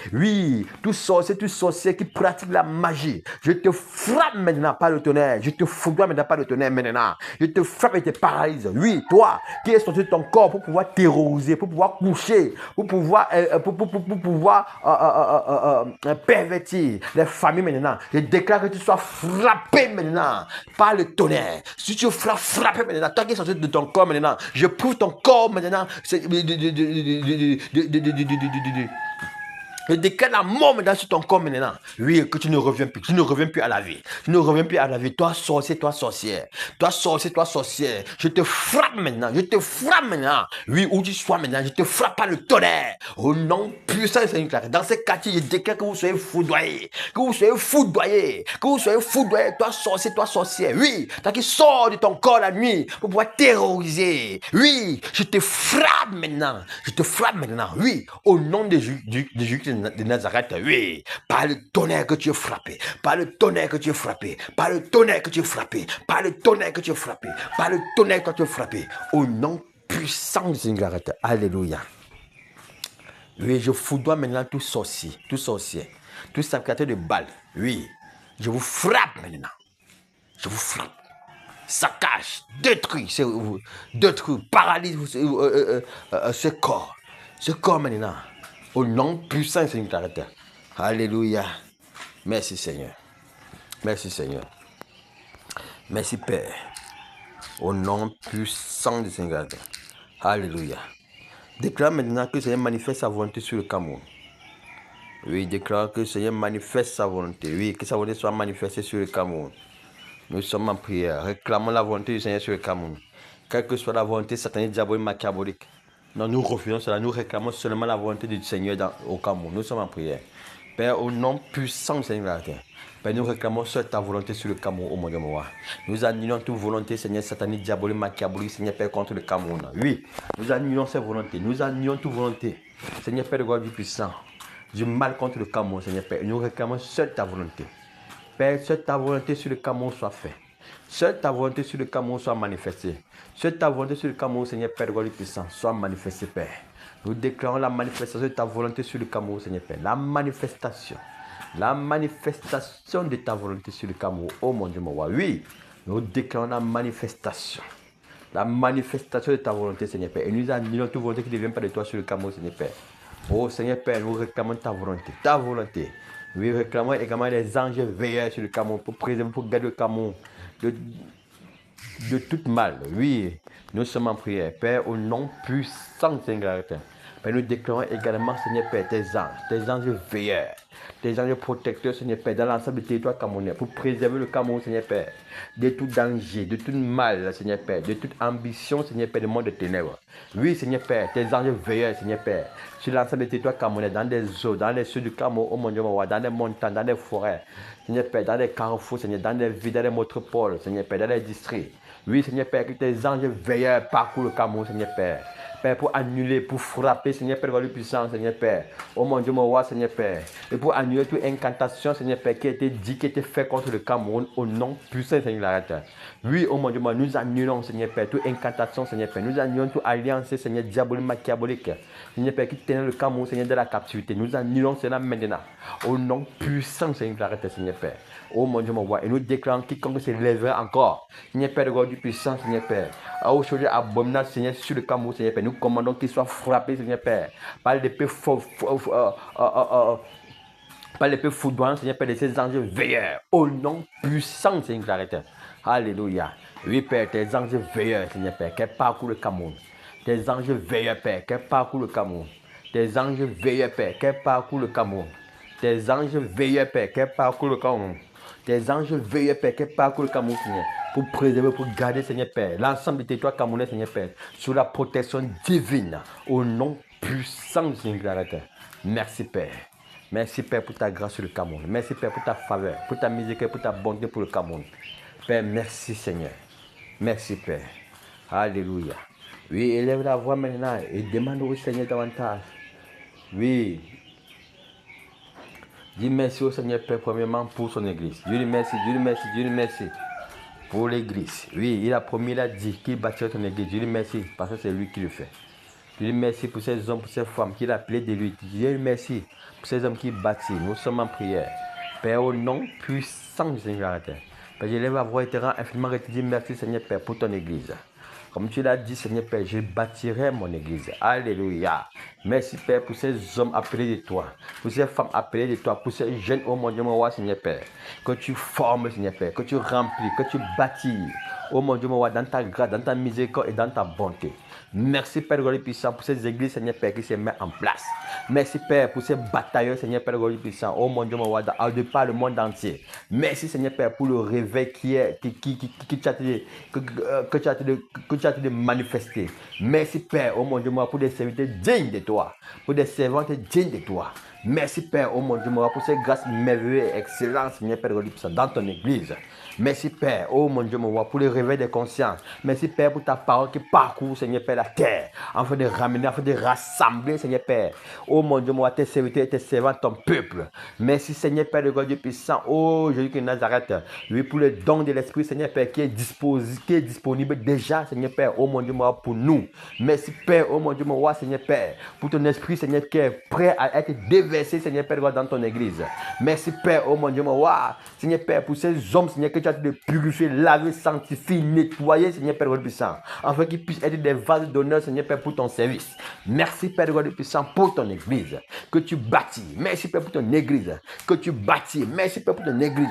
tout sorcier qui pratique la magie. Je te frappe maintenant par le tonnerre. Je te foudroie maintenant par le tonnerre maintenant. Je te frappe et te paralyse. Oui, toi qui es sorti de ton corps pour pouvoir terroriser, pour pouvoir coucher, pour pouvoir pervertir les familles maintenant. Je déclare que tu sois frappé maintenant par le tonnerre. Si tu seras frappé maintenant, toi qui es sorti de ton corps maintenant, je prouve ton corps maintenant. Je déclare la mort maintenant sur ton corps maintenant. Oui, que tu ne reviens plus. Tu ne reviens plus à la vie. Tu ne reviens plus à la vie. Toi sorcier, toi sorcière. Toi sorcier, toi sorcière. Je te frappe maintenant. Je te frappe maintenant. Oui, où tu sois maintenant, je te frappe par le tonnerre. Au nom puissant du Seigneur. Dans ces quartiers, je déclare que vous soyez foudroyés. Que vous soyez foudroyés. Que vous soyez foudroyés. Toi sorcier, toi sorcière. Oui, toi qui sors de ton corps la nuit pour pouvoir terroriser. Oui, je te frappe maintenant. Je te frappe maintenant. Oui, au nom de Jésus de Nazareth, oui, par le tonnerre que tu es frappé, par le tonnerre que tu es frappé, par le tonnerre que tu es frappé, par le tonnerre que tu es frappé, par le tonnerre que tu es frappé, au nom puissant de Seigneur. Alléluia. Oui, je foudroie maintenant tout sorcier, tout sacrificateur de balles. Oui, je vous frappe maintenant. Je vous frappe. Saccage, détruit, paralyse ce corps. Ce corps maintenant. Au nom puissant, Seigneur. Alléluia. Merci, Seigneur. Merci, Seigneur. Merci, Père. Au nom puissant du Seigneur. Alléluia. Déclare maintenant que le Seigneur manifeste sa volonté sur le Cameroun. Oui, déclare que le Seigneur manifeste sa volonté. Oui, que sa volonté soit manifestée sur le Cameroun. Nous sommes en prière. Réclamons la volonté du Seigneur sur le Cameroun. Quelle que soit la volonté satanique, diabolique, machiavélique. Non, nous refusons cela. Nous réclamons seulement la volonté du Seigneur au Cameroun. Nous sommes en prière. Père, au nom puissant du Seigneur de la terre. Père, nous réclamons seule ta volonté sur le Cameroun, au mon Dieu, mon roi. Nous annulons toute volonté, Seigneur, satanique, diabolique, machiavélique, Seigneur, Père, contre le Cameroun. Oui, nous annulons cette volonté. Nous annulons toute volonté. Seigneur, Père de gloire du puissant, du mal contre le Cameroun, Seigneur, Père. Nous réclamons seule ta volonté. Père, seule ta volonté sur le Cameroun soit faite. Seule ta volonté sur le Cameroun soit manifestée. Seule ta volonté sur le Cameroun, Seigneur, Père de gloire du puissant, soit manifestée, Père. Nous déclarons la manifestation de ta volonté sur le Cameroun, Seigneur, Père. La manifestation de ta volonté sur le Cameroun, oh mon Dieu, mon roi. Oui, nous déclarons la manifestation de ta volonté, Seigneur Père. Et nous annulons toute volonté qui ne vient pas de toi sur le Cameroun, Seigneur Père. Oh Seigneur Père, nous réclamons ta volonté. Nous réclamons également les anges veilleurs sur le Cameroun pour préserver, pour garder le Cameroun de tout mal. Oui, nous sommes en prière, Père, au nom puissant de Seigneur Père. Père, nous déclarons également, Seigneur Père, tes anges veilleurs, tes anges protecteurs, Seigneur Père, dans l'ensemble du territoire camerounais, pour préserver le Cameroun, Seigneur Père, de tout danger, de tout mal, Seigneur Père, de toute ambition, Seigneur Père, du monde de ténèbres. Oui, Seigneur Père, tes anges veilleurs, Seigneur Père, sur l'ensemble du territoire camerounais, dans des eaux, dans les cieux du Cameroun, oh mon Dieu, mon roi, dans les montagnes, dans les forêts, Seigneur Père, dans les carrefours, Seigneur, dans les villes, dans les métropoles, Seigneur Père, dans les districts. Oui, Seigneur Père, que tes anges veilleurs parcourent le Cameroun, Seigneur Père. Père, pour annuler, pour frapper, Seigneur Père, le puissant, Seigneur Père. Oh mon Dieu, mon roi, Seigneur Père. Et pour annuler toute incantation, Seigneur Père, qui a été dit, qui a été fait contre le Cameroun, au nom puissant, Seigneur, l'arrête. Oui, oh mon Dieu, nous annulons, Seigneur Père, toute incantation, Seigneur Père. Nous annulons toute alliance, Seigneur, diabolique, machiavélique. Seigneur Père, qui tenait le Cameroun, Seigneur, de la captivité. Nous annulons cela maintenant. Au nom puissant, Seigneur, l'arrête, Seigneur Père. Oh mon Dieu, mon roi. Et nous déclarons quiconque se lèvera encore. Seigneur Père, de God du puissant, Seigneur Père. Au chose abominable, Seigneur, sur le Cameroun, Seigneur Père. Nous commandons qu'il soit frappé, Seigneur Père, par l'épée foudroyante, Seigneur Père, de ces anges veilleurs. Au nom puissant, Seigneur, l'arrête. Alléluia. Oui, Père, tes anges veilleurs, Seigneur Père, qu'elles parcourent le Cameroun. Tes anges veilleurs, Père, qu'elles parcourent le Cameroun. Tes anges veilleurs, Père, qu'elles parcourent le Cameroun. Tes anges veilleurs, Père, qu'elles parcourent le Cameroun. Tes anges veilleurs, Père, qu'elles parcourent le Cameroun, Seigneur, pour préserver, pour garder, Seigneur Père, l'ensemble du territoire camerounais, Seigneur Père, sous la protection divine, au nom puissant de Seigneur. Merci, Père. Merci, Père, pour ta grâce sur le Cameroun. Merci, Père, pour ta faveur, pour ta miséricorde, pour ta bonté pour le Cameroun. Père, merci, Seigneur. Merci, Père. Alléluia. Oui, élève la voix maintenant et demande au Seigneur davantage. Oui. Dis merci au Seigneur Père, premièrement, pour son église. Dieu lui merci, Dieu lui merci, Dieu lui merci. Pour l'église. Oui, il a promis, il a dit qu'il bâtirait son église. Dieu lui merci, parce que c'est lui qui le fait. Dieu lui merci pour ces hommes, pour ces femmes qu'il a appelés de lui. Dieu lui merci pour ces hommes qui bâtissent. Nous sommes en prière. Père, au nom puissant du Seigneur à la terre. Père, je lève la voix et te rends infiniment et te dis merci, Seigneur Père, pour ton église. Comme tu l'as dit, Seigneur Père, je bâtirai mon église. Alléluia. Merci, Père, pour ces hommes appelés de toi, pour ces femmes appelées de toi, pour ces jeunes, oh mon Dieu, mon roi, Seigneur Père, que tu formes, Seigneur Père, que tu remplis, que tu bâtis, oh mon Dieu, mon roi, dans ta grâce, dans ta miséricorde et dans ta bonté. Merci, Père, gloire puissant, pour ces églises, Seigneur Père, qui se mettent en place. Merci, Père, pour ces batailleurs, Seigneur Père, gloire puissant, oh mon Dieu, mon roi, de par le monde entier. Merci, Seigneur Père, pour le réveil que tu as été manifester. Merci, Père, oh mon Dieu, mon roi, pour des serviteurs dignes de toi, pour des servantes dignes de toi. Merci, Père, oh mon Dieu, mon roi, pour ces grâces merveilleuses et excellentes, Seigneur Père, gloire puissant, dans ton église. Merci, Père, oh mon Dieu, mon roi, pour le réveil des consciences. Merci, Père, pour ta parole qui parcourt, Seigneur Père, la terre, afin de ramener, afin de rassembler, Seigneur Père, oh mon Dieu, mon roi, tes serviteurs et tes servants, ton peuple. Merci, Seigneur Père, de Dieu puissant, oh Jésus de Nazareth, oui, pour le don de l'Esprit, Seigneur Père, qui est disponible déjà, Seigneur Père, oh mon Dieu, mon roi, pour nous. Merci, Père, oh mon Dieu, mon roi, Seigneur Père, pour ton Esprit, Seigneur, qui est prêt à être déversé, Seigneur Père, dans ton église. Merci, Père, oh mon Dieu, mon roi, Seigneur Père, pour ces hommes, Seigneur, que tu as de purifier, laver, sanctifier, nettoyer, Seigneur Père de puissant, afin qu'ils puissent être des vases d'honneur, Seigneur Père, pour ton service. Merci, Père de puissant, pour ton église que tu bâtis. Merci, Père, pour ton église que tu bâtis. Merci, Père, pour ton église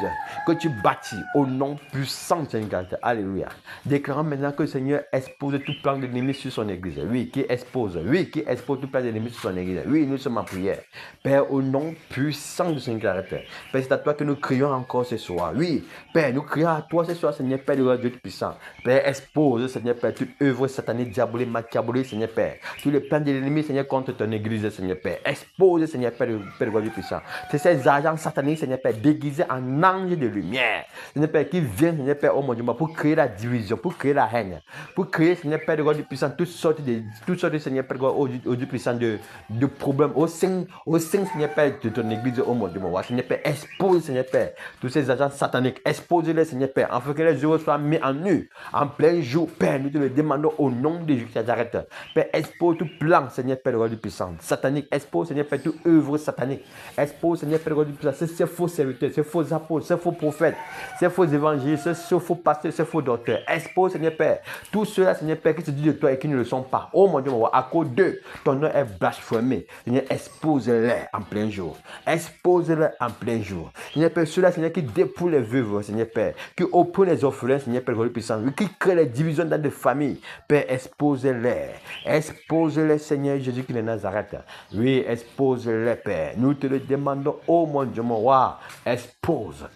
que tu bâtis au nom puissant de Seigneur. Alléluia. Déclarons maintenant que le Seigneur expose tout plan de l'ennemi sur son église. Oui, qui expose tout plan de l'ennemi sur son église. Oui, nous sommes en prière. Père, au nom puissant de Seigneur. Père, c'est à toi que nous crions encore ce soir. Oui, Père, nous crions à toi ce soir, Seigneur Père, de Dieu Tout-Puissant. Père, expose, Seigneur Père, toute œuvre satanique, diabolique, machiavélique, Seigneur Père. Tous les plans de l'ennemi, Seigneur, contre ton église, Seigneur Père. Expose, Seigneur Père, Père Dieu Tout-Puissant. C'est ces agents sataniques, Seigneur Père, déguisés en anges de lumière. Seigneur Père, qui viennent, Seigneur Père, oh mon Dieu, pour créer la division, pour créer la haine, pour créer, Seigneur Père, Dieu Puissant, toutes sortes de Seigneur Père, oh Dieu Puissant, de problèmes au sein, Seigneur Père, de ton église, oh mon Dieu, Seigneur Père, expose, Seigneur Père, tous ces agents sataniques, expose-les, Seigneur Père, afin que les œuvres soient mis en nu, en plein jour, Père, nous te le demandons au nom de Jésus de Nazareth. Père, expose tout plan, Seigneur Père, Dieu Puissant, satanique, expose, Seigneur Père, toute œuvre satanique, expose, Seigneur Père, Dieu Puissant, ces faux serviteurs, ces faux apôtres, ces faux prophètes, ces faux évangélistes, ces faux pasteurs, ces faux docteurs, expose, Seigneur Père, tout cela, Seigneur Père, qui se dit de toi et qui ne le sont pas. Oh mon Dieu, à cause d'eux, ton nom est blasphémé. Seigneur, expose-les en plein jour. Expose-les en plein jour. Seigneur Père, ceux-là, Seigneur, qui dépouillent les veuves, Seigneur Père, qui oppriment les orphelins, Seigneur Père, Dieu Puissant, qui créent les divisions dans des familles. Père, expose-les. Expose-les, Seigneur Jésus qui est Nazareth. Oui, expose-les, Père. Nous te le demandons, oh mon Dieu, mon roi. Expose.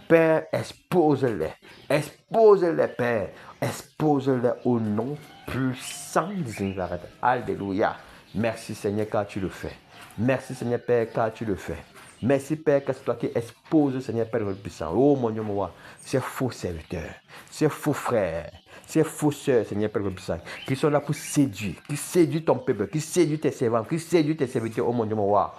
Père, expose-les. Expose-les, Père. Expose-les au nom puissant de Jésus. Alléluia. Merci, Seigneur, car tu le fais. Merci, Seigneur, Père, car tu le fais. Merci, Père, que c'est toi qui exposes, Seigneur, Père, le puissant. Oh, mon Dieu, mon roi, ces faux serviteurs, ces faux frères, ces faux sœurs, Seigneur, Père, le puissant, qui sont là pour séduire, qui séduisent ton peuple, qui séduisent tes servants, qui séduisent tes serviteurs. Oh, mon Dieu, mon roi,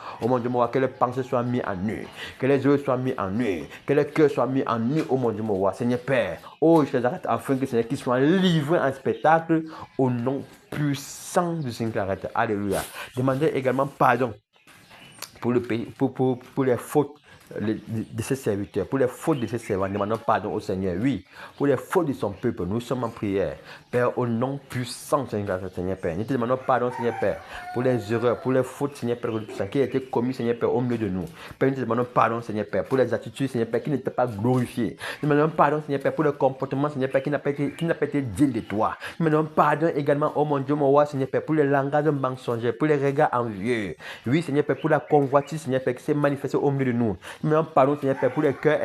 que les pensées soient mises en nu, que les yeux soient mis en nu, que les cœurs soient mis en nu. Oh, mon Dieu, mon roi, Seigneur, Père, oh, je les arrête afin que, Seigneur, qu'ils soient livrés en spectacle au nom puissant du Seigneur. Alléluia. Demandez également pardon pour le pays, pour les fautes de ses serviteurs, pour les fautes de ses servants. Demandons pardon au Seigneur. Oui, pour les fautes de son peuple, nous sommes en prière. Père, au nom puissant, Seigneur Père. Nous te demandons pardon, Seigneur Père, pour les erreurs, pour les fautes, Seigneur Père, qui ont été commises, Seigneur Père, au milieu de nous. Père, nous te demandons pardon, Seigneur Père, pour les attitudes, Seigneur Père, qui n'étaient pas glorifiées. Nous te demandons pardon, Seigneur Père, pour le comportement, Seigneur Père, qui n'a pas été digne de toi. Nous te demandons pardon également, oh mon Dieu, mon roi, Seigneur Père, pour les langages mensongers, pour les regards envieux. Oui, Seigneur Père, pour la convoitise, Seigneur Père, qui s'est manifestée au milieu de nous. Nous demandons pardon, Seigneur Père, pour les cœurs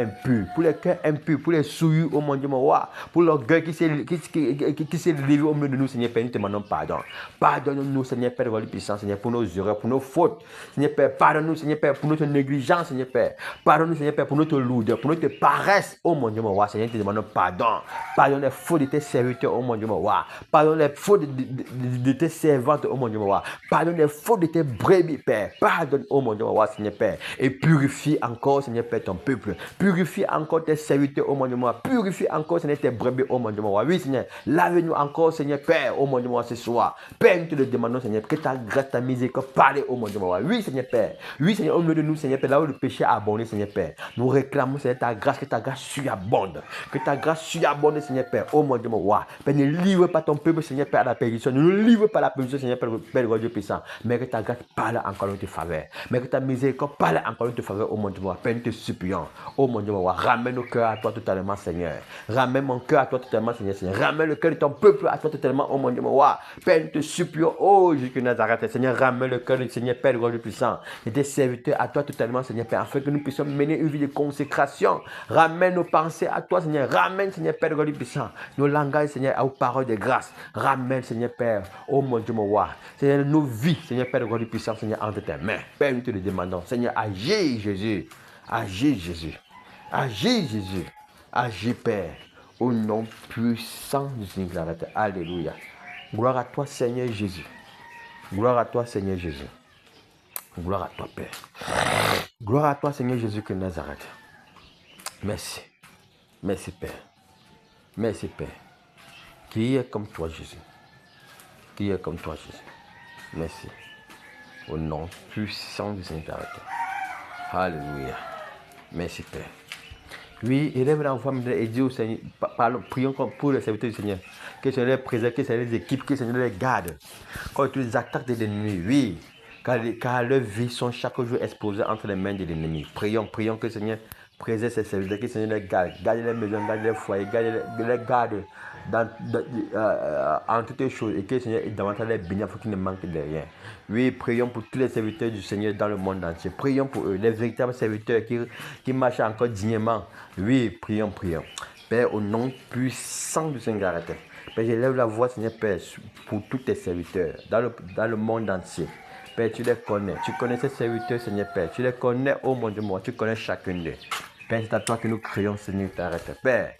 impurs, pour les souillures, oh mon Dieu, mon roi, pour l'orgueil qui s'est levé au milieu de nous, Seigneur Père, nous te demandons pardon. Pardonne-nous, Seigneur Père, de puissance, Seigneur, pour nos erreurs, pour nos fautes. Seigneur Père, pardonne-nous, Seigneur Père, pour notre négligence, Seigneur Père. Pardonne-nous, Seigneur Père, pour notre lourdeur, pour notre paresse, oh mon Dieu, mon roi, Seigneur, nous te demandons pardon. Pardonne les fautes de tes serviteurs, oh mon Dieu, mon roi. Pardonne les fautes de tes servantes, oh mon Dieu, mon roi. Pardonne les fautes de tes brebis, Père. Pardonne, oh mon Dieu, mon roi, Seigneur Père. Et purifie encore, Seigneur Père, ton peuple. Purifie encore tes serviteurs, oh mon Dieu, mon roi. Purifie encore, Seigneur, tes brebis, oh mon Dieu, mon roi. Oui, Seigneur, lave-nous encore, Seigneur Père, oh mon Dieu, mon roi, ce soir. Père, nous te le demandons, Seigneur, que ta grâce, ta miséricorde parle, oh mon Dieu, mon roi. Oui, Seigneur Père. Oui, Seigneur, au milieu de nous, Seigneur Père, là où le péché a abondé, Seigneur Père. Nous réclamons, Seigneur, ta grâce, que ta grâce surabonde. Que ta grâce surabonde, Seigneur Père, oh mon Dieu, mon roi. Père, ne livre pas ton peuple, Seigneur Père, à la perdition. Ne nous livre pas à la perdition, Seigneur Père, Dieu puissant. Mais que ta grâce parle encore en te faveur. Mais que ta miséricorde parle encore en te faveur, oh mon Dieu, mon roi. Père, nous te supplions, oh mon Dieu, mon roi. Ramène nos cœurs à toi totalement, Seigneur. Ramène mon cœur à toi totalement, Seigneur. Ramène le cœur de ton peuple à toi totalement, oh mon Dieu, mon roi. Père, nous te supplions, oh Jésus de Nazareth, Seigneur, ramène le cœur du Seigneur Père, Dieu puissant, et tes serviteurs à toi totalement, Seigneur Père, afin que nous puissions mener une vie de consécration. Ramène nos pensées à toi, Seigneur. Ramène, Seigneur Père, Dieu puissant, nos langages, Seigneur, aux paroles de grâce. Ramène, Seigneur Père, oh mon Dieu, mon roi. Seigneur, nos vies, Seigneur Père, Dieu puissant, Seigneur, entre tes mains. Père, nous te le demandons. Seigneur, agis, Jésus. Agis, Jésus. Agis, Jésus. Agis, Père. Au nom puissant du Seigneur. Alléluia. Gloire à toi, Seigneur Jésus. Gloire à toi, Seigneur Jésus. Gloire à toi, Père. Gloire à toi, Seigneur Jésus de Nazareth. Merci. Merci, Père. Merci, Père. Qui est comme toi, Jésus? Qui est comme toi, Jésus? Merci. Au nom puissant du Seigneur. Alléluia. Merci, Père. Oui, élève l'enfant et dis au Seigneur, prions pour les serviteurs du Seigneur. Que le Seigneur les préserve, que le Seigneur les équipe, que le Seigneur les garde. Contre les attaques de l'ennemi, oui. Car leurs vies sont chaque jour exposées entre les mains de l'ennemi. Prions que le Seigneur préserve ses serviteurs, que le Seigneur les garde. Garde les maisons, garde les foyers, garde en toutes choses et que le Seigneur est davantage les bénis afin qu'il ne manque de rien. Oui, prions pour tous les serviteurs du Seigneur dans le monde entier. Prions pour eux, les véritables serviteurs qui marchent encore dignement. Oui, prions. Père, au nom puissant du Seigneur, Père, j'élève la voix, Seigneur Père, pour tous tes serviteurs dans le monde entier. Père, tu les connais. Tu connais ces serviteurs, Seigneur Père. Tu les connais, oh mon Dieu, moi. Tu connais chacun d'eux. Père, c'est à toi que nous crions, Seigneur, t'arrête. Père,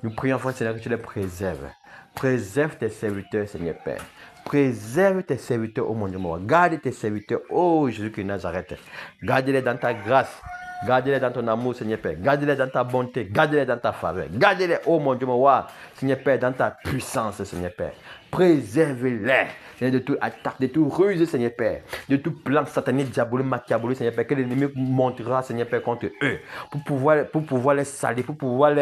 nous prions, Seigneur, que tu les préserves. Préserve tes serviteurs, Seigneur Père. Préserve tes serviteurs, oh mon Dieu, moi. Garde tes serviteurs, oh Jésus-Christ Nazareth. Garde-les dans ta grâce. Garde-les dans ton amour, Seigneur Père. Garde-les dans ta bonté. Garde-les dans ta faveur. Garde-les, oh mon Dieu, moi, Seigneur Père, dans ta puissance, Seigneur Père. Préserve-les, Seigneur, de toute attaque, de toute ruse, Seigneur Père, de tout plan satanique, diabolique, machiavélique, Seigneur Père, que l'ennemi montera, Seigneur Père, contre eux, pour pouvoir les salir, pour pouvoir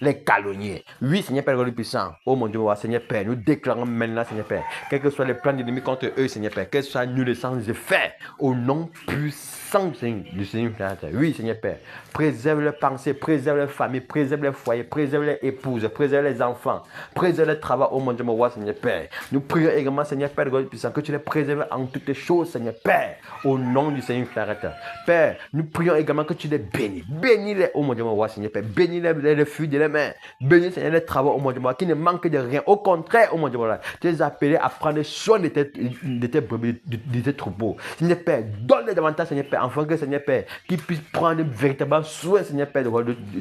les calomnier. Oui, Seigneur Père, le puissant, oh mon Dieu, Seigneur Père, nous déclarons maintenant, Seigneur Père, quels que soient les plans de l'ennemi contre eux, Seigneur Père, qu'elles soient nul et sans effet, au nom puissant du Seigneur Père. Oui, Seigneur Père, préserve leurs pensées, préserve leurs familles, préserve les foyers, préserve les épouses, préserve les enfants, préserve le travail, oh mon Dieu, Seigneur Père. Nous prions également, Seigneur Père, God puissant, que tu les préserves en toutes choses, Seigneur Père, au nom du Seigneur Clarette. Père, nous prions également que tu les bénis. Bénis-les, oh mon Dieu, Seigneur Père. Bénis-les fruits de les mains. Bénis, Seigneur, les travaux, oh mon Dieu, qui ne manquent de rien. Au contraire, oh mon Dieu, tu les as appelés à prendre soin de tes brebis, de tes troupeaux. Seigneur Père, donne-les davantage, Seigneur Père, afin que, Seigneur Père, qu'ils puissent prendre véritablement soin, Seigneur Père,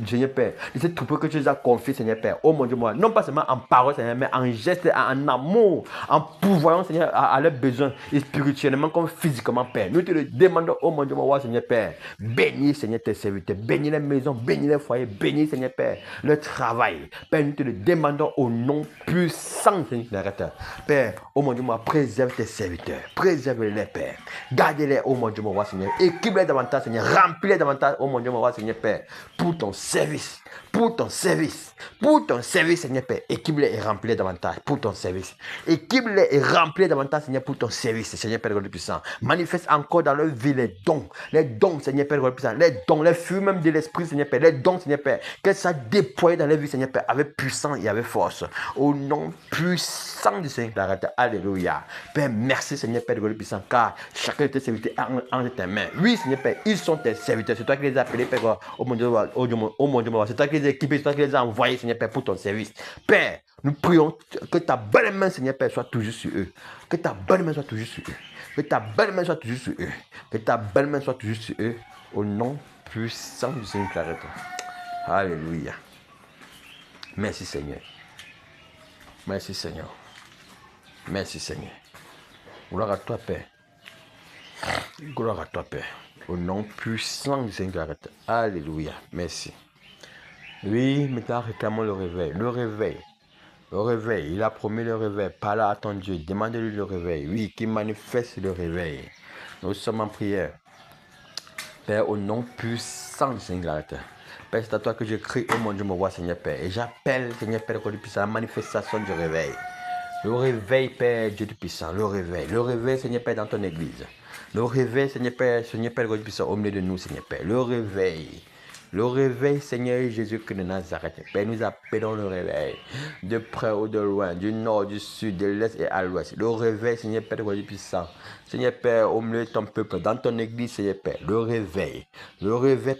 Seigneur Père, de ces troupeaux que tu les as confiés, Seigneur Père. Oh mon Dieu, non pas seulement en parole, Seigneur, mais en geste, en amour, en pourvoyant, Seigneur, à leurs besoins, et spirituellement comme physiquement, Père. Nous te le demandons, oh mon Dieu, Seigneur Père. Bénis, Seigneur, tes serviteurs. Bénis les maisons, bénis les foyers, bénis, Seigneur Père, le travail. Père, nous te le demandons au nom puissant, Seigneur. Père, oh mon Dieu, préserve tes serviteurs. Préserve-les, Père. Gardez-les, oh mon Dieu, Seigneur. Équipe-les davantage, Seigneur. Remplis-les davantage, oh mon Dieu, Seigneur Père. Pour ton service. Pour ton service, Seigneur Père, équipe-les et remplis-les davantage pour ton service. Équipe-les et remplis-les davantage, Seigneur, pour ton service, Seigneur Père, le puissant. Manifeste encore dans leur vie les dons, Seigneur Père, le puissant, les dons, les fruits même de l'esprit, Seigneur Père, les dons, Seigneur Père, qu'elles soient déployées dans leur vie, Seigneur Père, avec puissance et avec force. Au nom puissant du Seigneur, alléluia. Père, merci, Seigneur Père, le puissant, car chacun de tes serviteurs en tes mains. Oui, Seigneur Père, ils sont tes serviteurs. C'est toi qui les as appelés, Père, oh mon Dieu, c'est toi qui les as équipés, c'est toi qui les as envoyés, Seigneur Père, pour ton service. Père, nous prions que ta bonne main, Seigneur Père, soit toujours sur eux. Que ta bonne main soit toujours sur eux. Que ta bonne main soit toujours sur eux. Que ta bonne main soit toujours sur eux. Au nom puissant du Seigneur Clarette. Alléluia. Merci Seigneur. Merci Seigneur. Merci Seigneur. Gloire à toi, Père. Gloire à toi, Père. Au nom puissant du Seigneur Clarette. Alléluia. Merci. Oui, maintenant réclamons le réveil. Le réveil. Le réveil. Il a promis le réveil. Parle à ton Dieu. Demande-lui le réveil. Oui, qu'il manifeste le réveil. Nous sommes en prière. Père, au nom puissant du Seigneur. Père, c'est à toi que je crie, oh mon Dieu, me vois, Seigneur Père. Et j'appelle, Seigneur Père, que tu puisses la manifestation du réveil. Le réveil, Père, Dieu du puissant. Le réveil. Le réveil, Seigneur Père, dans ton église. Le réveil, Seigneur Père, Dieu du puissant, au milieu de nous, Seigneur Père. Le réveil. Le réveil, Seigneur Jésus-Christ de Nazareth. Père, nous appelons le réveil. De près ou de loin, du nord, du sud, de l'est et à l'ouest. Le réveil, Seigneur Père, Dieu puissant. Seigneur Père, au milieu de ton peuple, dans ton église, Seigneur Père. Le réveil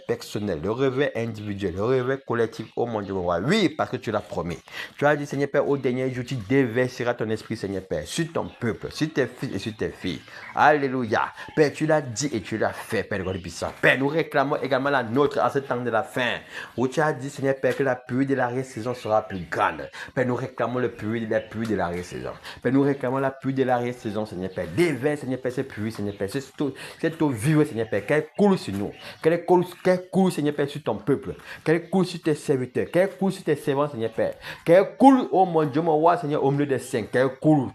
personnel, le réveil individuel, le réveil collectif, oh mon Dieu, mon roi. Oui, parce que tu l'as promis. Tu as dit, Seigneur Père, au dernier jour, tu déverseras ton esprit, Seigneur Père, sur ton peuple, sur tes fils et sur tes filles. Alléluia. Père, tu l'as dit et tu l'as fait, Père, Dieu puissant. Père, nous réclamons également la nôtre à ce temps de la fin, où tu as dit, Seigneur Père, que la pluie de l'arrière-saison sera plus grande. Père, nous réclamons la pluie de l'arrière-saison. Père, nous réclamons la pluie de l'arrière-saison, Seigneur Père. Déverse, Seigneur Père, cette pluie, Seigneur Père, cette eau vive, Seigneur Père, qu'elle coule sur nous, qu'elle coule, Seigneur Père, sur ton peuple, qu'elle coule sur tes serviteurs, qu'elle coule sur tes servants, Seigneur Père, qu'elle coule, oh mon Dieu, mon roi, Seigneur, au milieu des saints, qu'elle coule.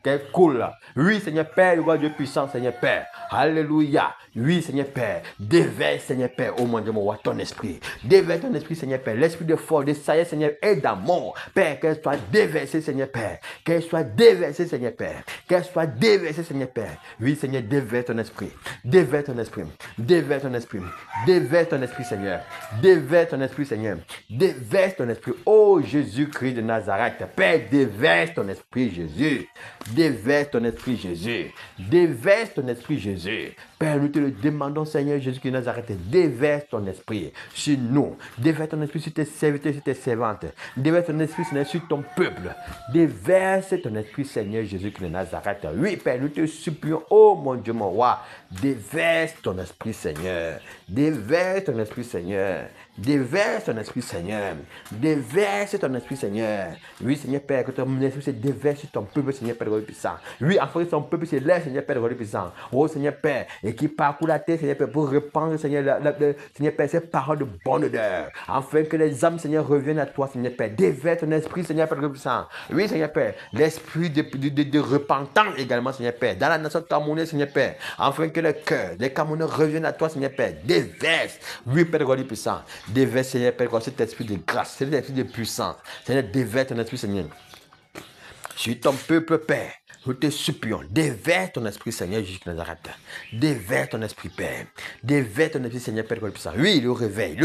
Oui, Seigneur Père, le roi Dieu puissant, Seigneur Père. Alléluia. Oui, Seigneur Père, déverse, Seigneur Père, oh mon Dieu, mon roi, ton esprit. Déverse ton esprit, Seigneur Père. L'esprit de force, de sagesse, Seigneur, et d'amour. Père, qu'elle soit déversée, Seigneur Père. Qu'elle soit déversée, Seigneur Père. Qu'elle soit déversée, Seigneur Père. Oui, Seigneur, déverse ton esprit. Déverse ton esprit. Déverse ton esprit. Déverse ton esprit, Seigneur. Déverse ton esprit, Seigneur. Déverse ton esprit. Oh, Jésus-Christ de Nazareth. Père, déverse ton esprit, Jésus. Déverse ton esprit, Jésus. Déverse ton esprit, Jésus. Père, nous te le demandons, Seigneur Jésus-Christ de Nazareth. Déverse ton esprit sur nous. Déverse ton esprit sur tes serviteurs, sur tes servantes. Déverse ton esprit, Seigneur, sur ton peuple. Déverse ton esprit, Seigneur Jésus-Christ de Nazareth. Oui, Père, nous te supplions, oh mon Dieu, mon roi. Déverse ton esprit, Seigneur. Déverse ton esprit, Seigneur. Déverse ton esprit, Seigneur. Déverse ton esprit, Seigneur. Oui, Seigneur Père, que ton esprit se déverse sur ton peuple, Seigneur Père, le puissant. Oui, afin que ton peuple se lève, Seigneur Père, le puissant. Oh, Seigneur Père, et qui parcourt la terre, Seigneur Père, pour répandre, Seigneur, Seigneur Père, ces paroles de bonne odeur. Afin que les âmes, Seigneur, reviennent à toi, Seigneur Père. Déverse ton esprit, Seigneur Père, le puissant. Oui, Seigneur Père, l'esprit de repentance également, Seigneur Père, dans la nation camerounaise, Seigneur Père, afin que le cœur des Camerounais reviennent à toi, Seigneur Père. Déverse, oui, Père, le puissant. Déverse, Seigneur Père, cet esprit de grâce, cet esprit de puissance. Seigneur, déverse ton esprit, Seigneur. Sur ton peuple, Père, nous te supplions, déverse ton esprit, Seigneur Jésus de Nazareth. Déverse ton esprit, Père. Déverse ton esprit, Seigneur Père, le puissant. Oui, le réveil,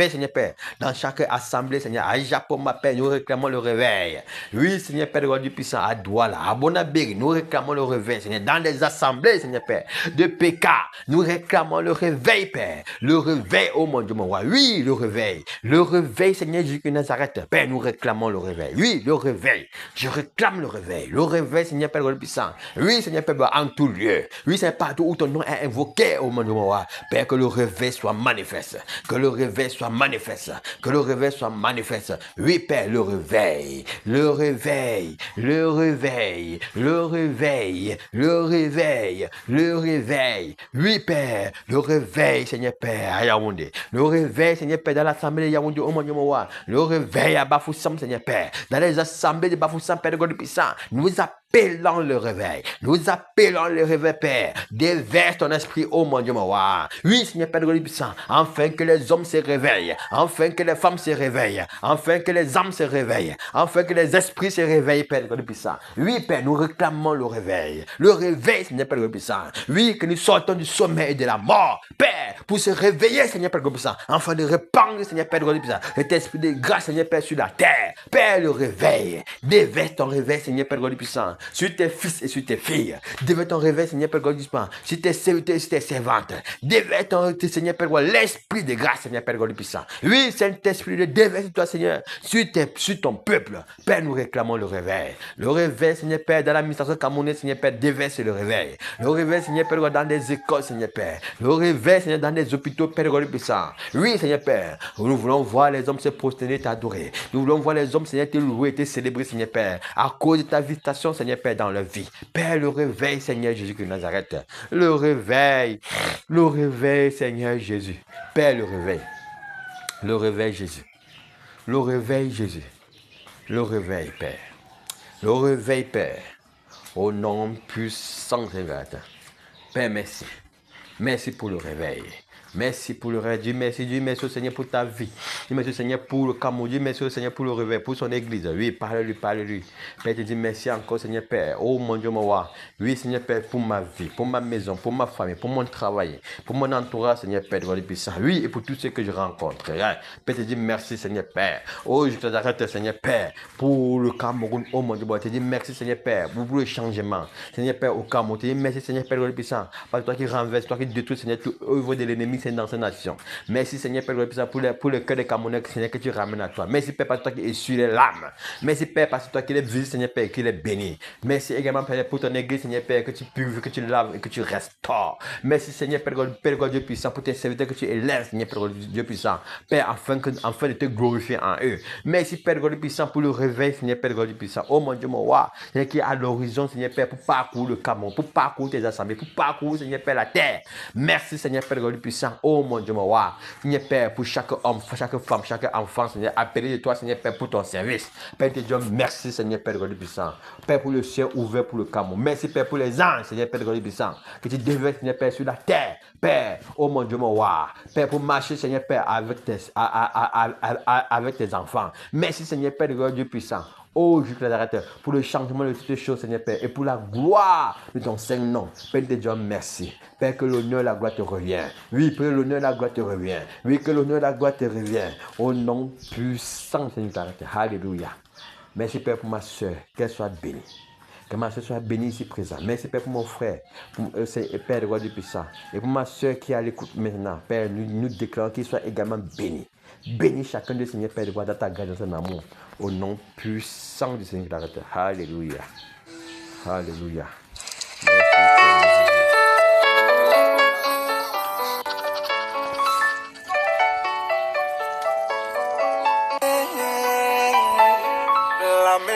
Seigneur Père. Dans chaque assemblée, Seigneur, à Japon, ma Père, nous réclamons le réveil. Oui, Seigneur Père, le puissant, à Douala, à Bonabéry, nous réclamons le réveil, Seigneur. Dans les assemblées, Seigneur Père, de PK, nous réclamons le réveil, Père. Le réveil, oh mon Dieu, mon roi. Oui, le réveil. Le réveil, Seigneur Jésus de Nazareth. Père, nous réclamons le réveil. Oui, le réveil. Je réclame le réveil. Le réveil, Seigneur Père, le puissant. Oui, Seigneur Père, en tout lieu. Oui, c'est partout où ton nom est invoqué, oh mon Dieu, mon roi. Père, que le réveil soit manifeste. Que le réveil soit manifeste. Que le réveil soit manifeste. Oui, Père, le réveil. Le réveil. Le réveil. Le réveil. Le réveil. Le réveil. Oui, Père, le réveil, Seigneur Père, à Yaoundé. Le réveil, Seigneur Père, dans l'assemblée de Yaoundé, oh mon Dieu, mon roi. Le réveil à Bafoussam, Seigneur Père. Dans les assemblées de Bafoussam, Père de God puissant. Nous appelons le réveil. Nous appelons le réveil, Père. Déverse ton esprit, oh mon Dieu, mon roi. Oui, Seigneur Père de God puissant. Afin que les hommes se réveillent. Afin que les femmes se réveillent. Afin que les âmes se réveillent. Afin que les esprits se réveillent, Père de God puissant. Oui, Père, nous réclamons le réveil. Le réveil, Seigneur Père de God puissant. Oui, que nous sortons du sommeil et de la mort. Père, pour se réveiller, Seigneur Père de God puissant. Afin de répandre, Seigneur Père de God puissant. Cet esprit de grâce, Seigneur Père, sur la terre. Père, le réveil. Déverse ton réveil, Seigneur Père de God puissant. Sur tes fils et sur tes filles. Déverse ton réveil, Seigneur Père de God puissant. Sur tes serviteurs et sur tes servantes. Déverse ton Seigneur Père de God, l'esprit de grâce, Seigneur Père de God puissant. Oui, Saint-Esprit, de déverse toi, Seigneur, sur ton peuple. Père, nous réclamons le réveil. Le réveil, Seigneur Père, dans l'administration camerounaise, Seigneur Père, déverse le réveil. Le réveil, Seigneur Père, dans des écoles, Seigneur Père. Le réveil, Seigneur, dans des hôpitaux, Père de God puissant. Oui, Seigneur Père, nous voulons voir les hommes se prosterner, t'adorer. Nous voulons voir les hommes, Seigneur, te louer, te célébrer, Seigneur Père, à cause de ta visitation, Seigneur Père, dans leur vie. Père, le réveil, Seigneur Jésus de Nazareth. Le réveil, Seigneur Jésus. Père, le réveil, Jésus. Le réveil, Jésus. Le réveil, Père. Le réveil, Père. Au nom puissant de Jésus. Père, merci. Merci pour le réveil. Merci pour le réveil. Dieu merci au Seigneur pour ta vie. Dieu merci au Seigneur pour le Cameroun. Dieu merci au Seigneur pour le réveil, pour son église. Oui, parle-lui. Père, te dis merci encore, Seigneur Père. Oh mon Dieu, mon roi. Oui, Seigneur Père, pour ma vie, pour ma maison, pour ma famille, pour mon travail, pour mon entourage, Seigneur Père, de puissant. Oui, et pour tous ceux que je rencontre. Père, te dis merci, Seigneur Père. Oh, je te arrête, Seigneur Père, pour le Cameroun. Oh mon Dieu, mon roi. Te dis merci, Seigneur Père, pour le changement. Seigneur Père, au Cameroun. Te dis merci, Seigneur Père, de puissant. Parce que toi qui renverse, toi qui détruis, Seigneur, tout œuvre de l'ennemi, c'est dans cette nation. Merci, Seigneur Père, pour le cœur des Camerounais, Seigneur, que tu ramènes à toi. Merci, Père, parce que toi qui essuies les larmes. Merci, Père, parce que toi qui les visites, Seigneur Père, qui les bénis. Merci également, Père, pour ton église, Seigneur Père, que tu purifies, que tu laves et que tu restaures. Merci, Seigneur Père, Dieu puissant, pour tes serviteurs que tu élèves, Seigneur Père, Dieu puissant. Père, afin de te glorifier en eux. Merci, Père, Dieu puissant, pour le réveil, Seigneur Père, Dieu puissant. Oh mon Dieu, mon roi, Seigneur, qui est à l'horizon, Seigneur Père, pour parcourir le Cameroun, pour parcourir tes assemblées, pour parcourir, Seigneur Père, la terre. Merci, Seigneur Père, Dieu puissant. puissant. Oh mon Dieu, mon roi. Seigneur Père, pour chaque homme, chaque femme, chaque enfant, Seigneur, appelé de toi, Seigneur Père, pour ton service. Père de Dieu, merci, Seigneur Père de Dieu puissant. Père, pour le ciel ouvert pour le Cameroun. Merci, Père, pour les anges, Seigneur Père de Dieu puissant. Que tu déverses, Seigneur Père, sur la terre. Père, oh mon Dieu, mon roi. Père, pour marcher, Seigneur Père, avec tes enfants. Merci, Seigneur Père de Dieu puissant. Oh, Jésus Nazareth, pour le changement de toutes les choses, Seigneur Père, et pour la gloire de ton Saint-Nom. Père de Dieu, merci. Père, que l'honneur et la gloire te reviennent. Oui, que l'honneur et la gloire te reviennent. Oui, que l'honneur et la gloire te reviennent. Au nom puissant, Seigneur Nazareth. Alléluia. Merci, Père, pour ma soeur, qu'elle soit bénie. Que ma soeur soit bénie ici présent. Merci, Père, pour mon frère, pour, Père de gloire du puissant. Et pour ma soeur qui est à l'écoute maintenant, Père, nous déclarons qu'il soit également béni. Bénis chacun de Seigneur Père de gloire dans ta grâce, dans ton amour. Au nom puissant du Seigneur Nazareth. Alléluia. Alléluia. Merci,